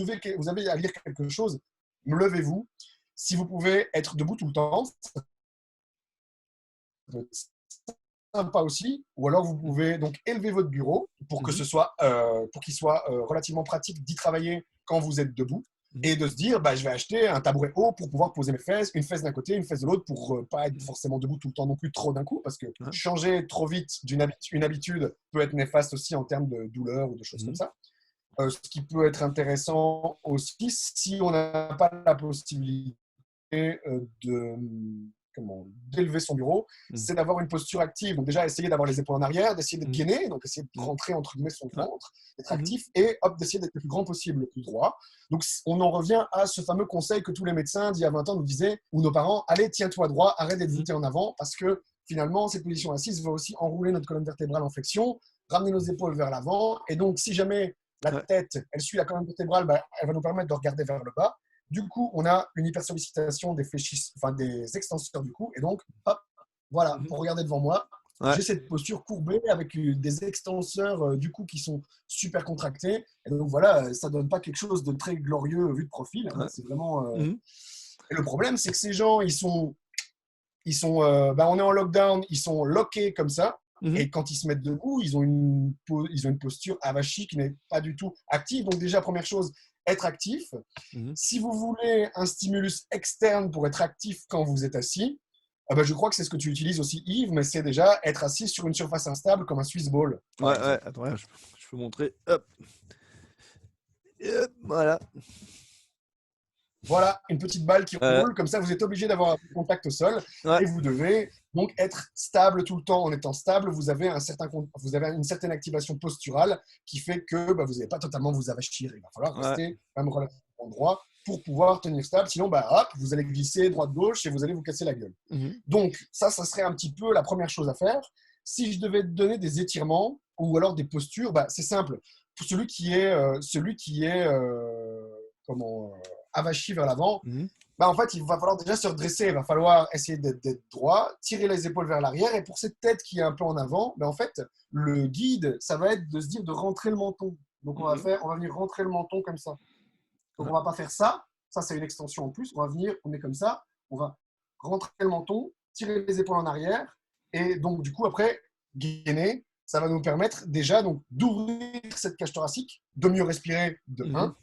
avez à lire quelque chose, levez-vous. Si vous pouvez être debout tout le temps, ça peut être sympa aussi. Ou alors vous Mmh. pouvez donc élever votre bureau pour que Mmh. ce soit, pour qu'il soit relativement pratique d'y travailler quand vous êtes debout. Mmh. Et de se dire, bah, je vais acheter un tabouret haut pour pouvoir poser mes fesses, une fesse d'un côté, une fesse de l'autre, pour pas être Mmh. forcément debout tout le temps non plus trop d'un coup, parce que Ouais. changer trop vite une habitude peut être néfaste aussi en termes de douleur ou de choses comme Mmh. ça. Ce qui peut être intéressant aussi, si on n'a pas la possibilité de d'élever son bureau, Mmh. c'est d'avoir une posture active. Donc déjà, essayer d'avoir les épaules en arrière, d'essayer d'être Mmh. gainé, donc essayer de Mmh. rentrer entre guillemets son Ouais. ventre, d'être Mmh. actif et hop, d'essayer d'être le plus grand possible, le plus droit. Donc on en revient à ce fameux conseil que tous les médecins d'il y a 20 ans nous disaient, ou nos parents, allez, tiens-toi droit, arrête d'être Mmh. voûté en avant, parce que finalement, cette position assise va aussi enrouler notre colonne vertébrale en flexion, ramener nos épaules vers l'avant, et donc si jamais la Ouais. tête, elle suit la colonne vertébrale, bah, elle va nous permettre de regarder vers le bas. Du coup, on a une hypersollicitation des extenseurs du cou. Et donc, hop, voilà, Mhm. pour regarder devant moi, Ouais. j'ai cette posture courbée avec des extenseurs du cou qui sont super contractés. Et donc, voilà, ça ne donne pas quelque chose de très glorieux vu de profil. Hein. Ouais. C'est vraiment. Mhm. Et le problème, c'est que ces gens, on est en lockdown, ils sont lockés comme ça. Mhm. Et quand ils se mettent debout, ils ont une posture avachie qui n'est pas du tout active. Donc déjà, première chose, être actif. Mhm. Si vous voulez un stimulus externe pour être actif quand vous êtes assis, je crois que c'est ce que tu utilises aussi, Yves, mais c'est déjà être assis sur une surface instable comme un Swiss ball, par Ouais, ouais, exemple. attends, regarde, je peux montrer. Hop. Et hop, voilà. Voilà, une petite balle qui Euh, roule. Comme ça, vous êtes obligé d'avoir un contact au sol ouais, et vous devez donc être stable tout le temps. En étant stable, vous avez une certaine activation posturale qui fait que vous n'allez pas totalement vous avachir. Il va falloir ouais. rester quand même relativement droit pour pouvoir tenir stable. Sinon, hop, vous allez glisser droite-gauche et vous allez vous casser la gueule. Mhm. Donc, ça serait un petit peu la première chose à faire. Si je devais te donner des étirements ou alors des postures, c'est simple. Pour celui qui est comment, avachi vers l'avant, Mhm. en fait, il va falloir déjà se redresser. Il va falloir essayer d'être droit, tirer les épaules vers l'arrière. Et pour cette tête qui est un peu en avant, en fait, le guide, ça va être de se dire de rentrer le menton. Donc, Mhm. on va venir rentrer le menton comme ça. Donc, Ouais. on ne va pas faire ça. Ça, c'est une extension en plus. On est comme ça. On va rentrer le menton, tirer les épaules en arrière. Et donc, du coup, après, gainer, ça va nous permettre déjà donc d'ouvrir cette cage thoracique, de mieux respirer de Mhm. 1.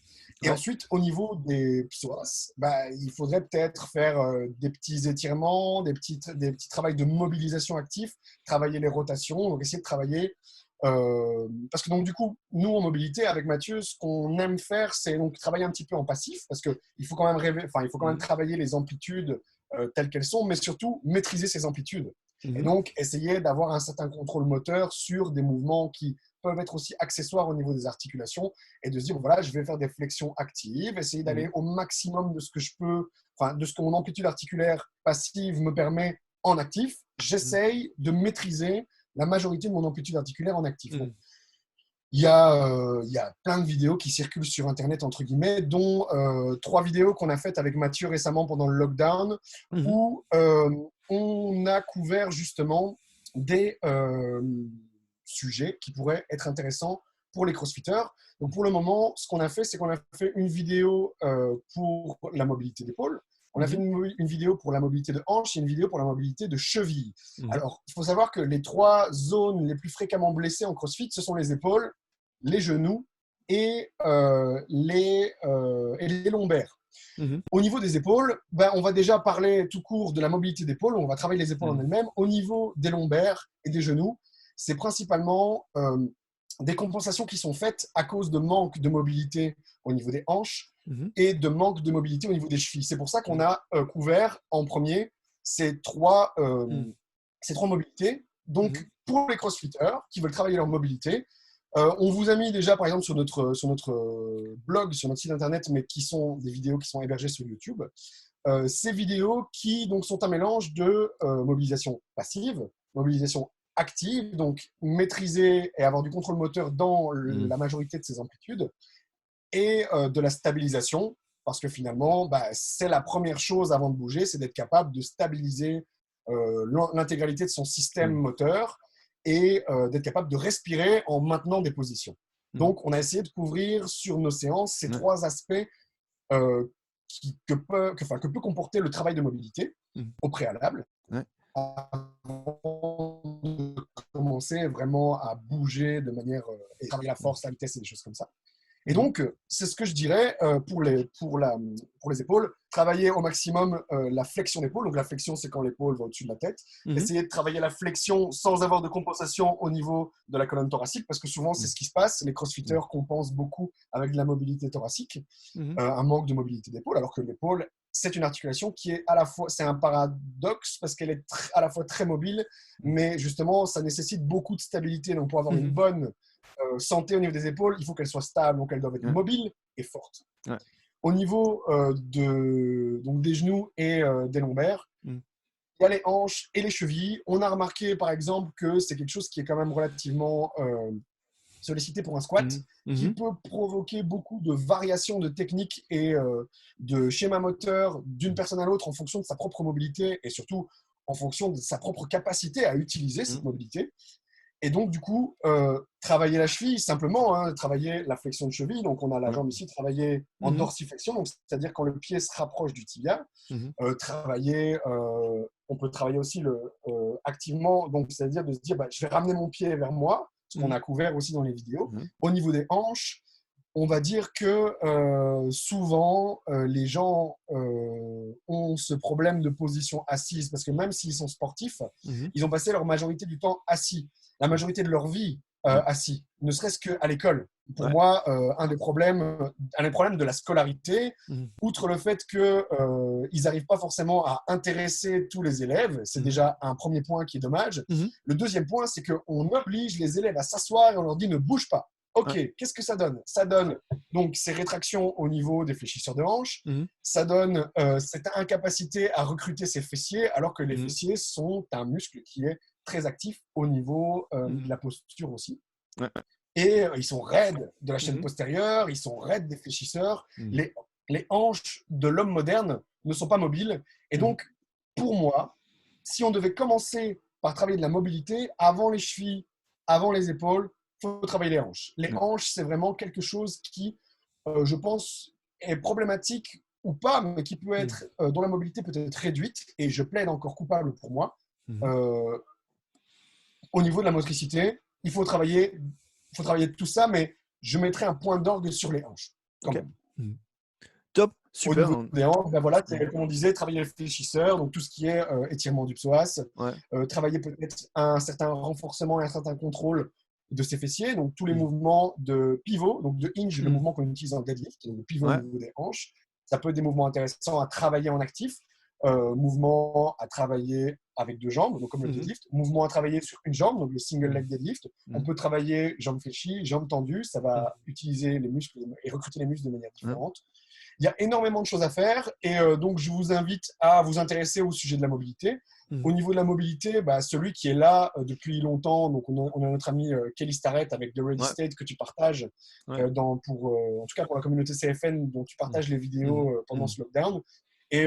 Et Ouais. ensuite, au niveau des psoas, il faudrait peut-être faire des petits étirements, des petits travails de mobilisation actifs, travailler les rotations, donc essayer de travailler parce que donc du coup, nous en mobilité avec Mathieu, ce qu'on aime faire, c'est donc travailler un petit peu en passif, parce que il faut quand même il faut quand même Mhm. travailler les amplitudes telles qu'elles sont, mais surtout maîtriser ces amplitudes. Et Mhm. donc essayer d'avoir un certain contrôle moteur sur des mouvements qui peuvent être aussi accessoires au niveau des articulations, et de se dire bon, voilà, je vais faire des flexions actives, essayer d'aller Mhm. au maximum de ce que je peux, de ce que mon amplitude articulaire passive me permet en actif. Mhm. J'essaye de maîtriser la majorité de mon amplitude articulaire en actif. Donc, Mhm. il y a plein de vidéos qui circulent sur Internet, entre guillemets, dont 3 vidéos qu'on a faites avec Mathieu récemment pendant le lockdown, Mhm. où on a couvert justement des sujets qui pourraient être intéressants pour les crossfitters. Donc pour le moment, ce qu'on a fait, c'est qu'on a fait une vidéo pour la mobilité d'épaule, on a fait Mhm. une vidéo pour la mobilité de hanche et une vidéo pour la mobilité de cheville. Mhm. Alors, il faut savoir que les 3 zones les plus fréquemment blessées en CrossFit, ce sont les épaules, les genoux et les lombaires. Mhm. Au niveau des épaules, on va déjà parler tout court de la mobilité d'épaule. On va travailler les épaules en Mhm. elles-mêmes. Au niveau des lombaires et des genoux, c'est principalement des compensations qui sont faites à cause de manque de mobilité au niveau des hanches Mhm. et de manque de mobilité au niveau des chevilles. C'est pour ça qu'on Mhm. a couvert en premier ces trois mobilités. Mhm. Donc, pour les crossfitters qui veulent travailler leur mobilité, on vous a mis déjà, par exemple, sur notre blog, sur notre site internet, mais qui sont des vidéos qui sont hébergées sur YouTube. Ces vidéos qui donc, sont un mélange de mobilisation passive, mobilisation active, donc maîtriser et avoir du contrôle moteur dans Mhm. la majorité de ces amplitudes, et de la stabilisation, parce que finalement, c'est la première chose avant de bouger, c'est d'être capable de stabiliser l'intégralité de son système Mhm. moteur et d'être capable de respirer en maintenant des positions. Mhm. Donc, on a essayé de couvrir sur nos séances ces Ouais. 3 aspects euh, que peut comporter le travail de mobilité Mhm. au préalable, Ouais. avant de commencer vraiment à bouger de manière et travailler la Mhm. force, la vitesse et des choses comme ça. Et Mhm. donc, c'est ce que je dirais pour les épaules. Travailler au maximum la flexion d'épaule. Donc, la flexion, c'est quand l'épaule va au-dessus de la tête. Mhm. Essayer de travailler la flexion sans avoir de compensation au niveau de la colonne thoracique, parce que souvent, c'est Mhm. ce qui se passe. Les crossfitters compensent beaucoup avec de la mobilité thoracique, Mhm. un manque de mobilité d'épaule, alors que l'épaule, c'est une articulation qui est à la fois, c'est un paradoxe, parce qu'elle est à la fois très mobile, mais justement, ça nécessite beaucoup de stabilité. Donc, pour avoir une Mhm. bonne santé au niveau des épaules, il faut qu'elles soient stables, donc elles doivent être Ouais. mobiles et fortes. Ouais. Au niveau donc des genoux et des lombaires, Mhm. il y a les hanches et les chevilles. On a remarqué par exemple que c'est quelque chose qui est quand même relativement sollicité pour un squat, Mhm. qui Mhm. peut provoquer beaucoup de variations de techniques et de schéma moteur d'une personne à l'autre en fonction de sa propre mobilité et surtout en fonction de sa propre capacité à utiliser cette Mhm. mobilité. Et donc, du coup, travailler la cheville, simplement, hein, travailler la flexion de cheville. Donc, on a la Ouais. jambe ici, travailler en Mhm. dorsiflexion, donc c'est-à-dire quand le pied se rapproche du tibia. Mhm. On peut travailler aussi activement, donc c'est-à-dire de se dire, bah, je vais ramener mon pied vers moi, ce qu'on Mhm. a couvert aussi dans les vidéos. Mhm. Au niveau des hanches, on va dire que souvent, les gens ont ce problème de position assise, parce que même s'ils sont sportifs, Mhm. ils ont passé leur majorité du temps assis, la majorité de leur vie Mhm. assis, ne serait-ce qu'à l'école. Pour Ouais. moi, un des problèmes de la scolarité, Mhm. outre le fait qu'ils n'arrivent pas forcément à intéresser tous les élèves, c'est Mhm. déjà un premier point qui est dommage. Mhm. Le deuxième point, c'est qu'on oblige les élèves à s'asseoir et on leur dit ne bouge pas. Ouais. Ok, qu'est-ce que ça donne? Ça donne donc ces rétractions au niveau des fléchisseurs de hanches, Mhm. ça donne cette incapacité à recruter ses fessiers, alors que les Mhm. fessiers sont un muscle qui est très actif au niveau Mhm. de la posture aussi. Ouais. Et ils sont raides de la chaîne Mhm. postérieure, ils sont raides des fléchisseurs. Mhm. Les hanches de l'homme moderne ne sont pas mobiles. Et Mhm. donc, pour moi, si on devait commencer par travailler de la mobilité, avant les chevilles, avant les épaules, il faut travailler les hanches. Les Ouais. hanches, c'est vraiment quelque chose qui, je pense, est problématique ou pas, mais qui peut Mhm. être, dont la mobilité peut être réduite. Et je plaide encore coupable pour moi. Mhm. Euh, Au niveau de la motricité, il faut travailler tout ça, mais je mettrai un point d'orgue sur les hanches, quand Ok. même. Mhm. Top, Au super. niveau des hanches, ben voilà, c'est Mhm. comme on disait, travailler le fléchisseur, donc tout ce qui est étirement du psoas, Ouais. travailler peut-être un certain renforcement et un certain contrôle de ses fessiers, donc tous les Mhm. mouvements de pivot, donc de hinge, le Mhm. mouvement qu'on utilise en deadlift, donc le pivot au Ouais. niveau des hanches. Ça peut être des mouvements intéressants à travailler en actif, mouvements à travailler avec deux jambes, donc comme le Mhm. deadlift, mouvement à travailler sur une jambe, donc le single Mhm. leg deadlift. On Mhm. peut travailler jambes fléchies, jambes tendues, ça Mhm. va utiliser les muscles et recruter les muscles de manière Ouais. différente. Il y a énormément de choses à faire et donc je vous invite à vous intéresser au sujet de la mobilité. Mhm. Au niveau de la mobilité, bah, celui qui est là depuis longtemps, donc on a notre ami Kelly Starrett avec The Ready Ouais. State que tu partages, Ouais. en tout cas pour la communauté CFN dont tu Mhm. partages les vidéos Mhm. pendant Mhm. ce lockdown. Et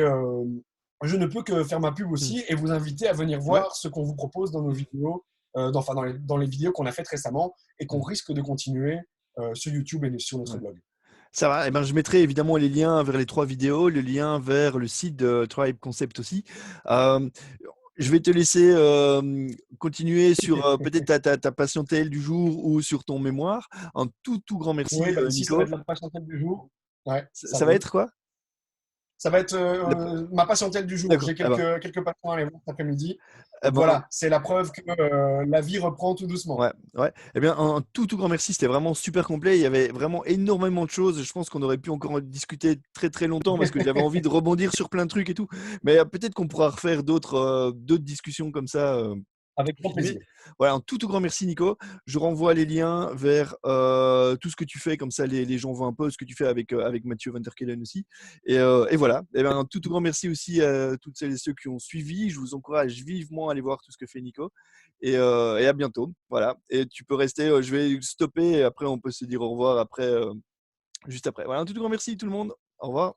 je ne peux que faire ma pub Mhm. aussi et vous inviter à venir Ouais. voir ce qu'on vous propose dans nos vidéos, dans les vidéos qu'on a faites récemment et qu'on Mhm. risque de continuer sur YouTube et sur notre Ouais. blog. Ça va, eh ben, je mettrai évidemment les liens vers les 3 vidéos, le lien vers le site de Tribe Concept aussi. Hem, je vais te laisser, continuer sur, peut-être ta passion telle du jour ou sur ton mémoire. Un tout grand Oui, merci, bah ici, ça va Nico. être la patientèle du jour. Ouais, ça Ça va roule. être quoi? Ça va être La ma patientèle du jour. D'accord, J'ai quelques patients à aller voir cet après-midi. eh Donc ben, voilà, c'est la preuve que la vie reprend tout doucement. ouais, ouais. Eh bien, un tout grand merci, c'était vraiment super complet. Il y avait vraiment énormément de choses. Je pense qu'on aurait pu encore en discuter très longtemps parce que j'avais envie de rebondir sur plein de trucs et tout. Mais peut-être qu'on pourra refaire d'autres discussions comme ça, Avec grand filmées. plaisir. Voilà, un tout grand merci, Nico. Je renvoie les liens vers tout ce que tu fais, comme ça les gens voient un peu ce que tu fais avec Mathieu Van der Kelen aussi. Et voilà. Eh bien, un tout grand merci aussi à toutes celles et ceux qui ont suivi. Je vous encourage vivement à aller voir tout ce que fait Nico. Et à bientôt. Voilà. Et tu peux rester, je vais stopper et après on peut se dire au revoir après, juste après. Voilà, un tout grand merci tout le monde. Au revoir.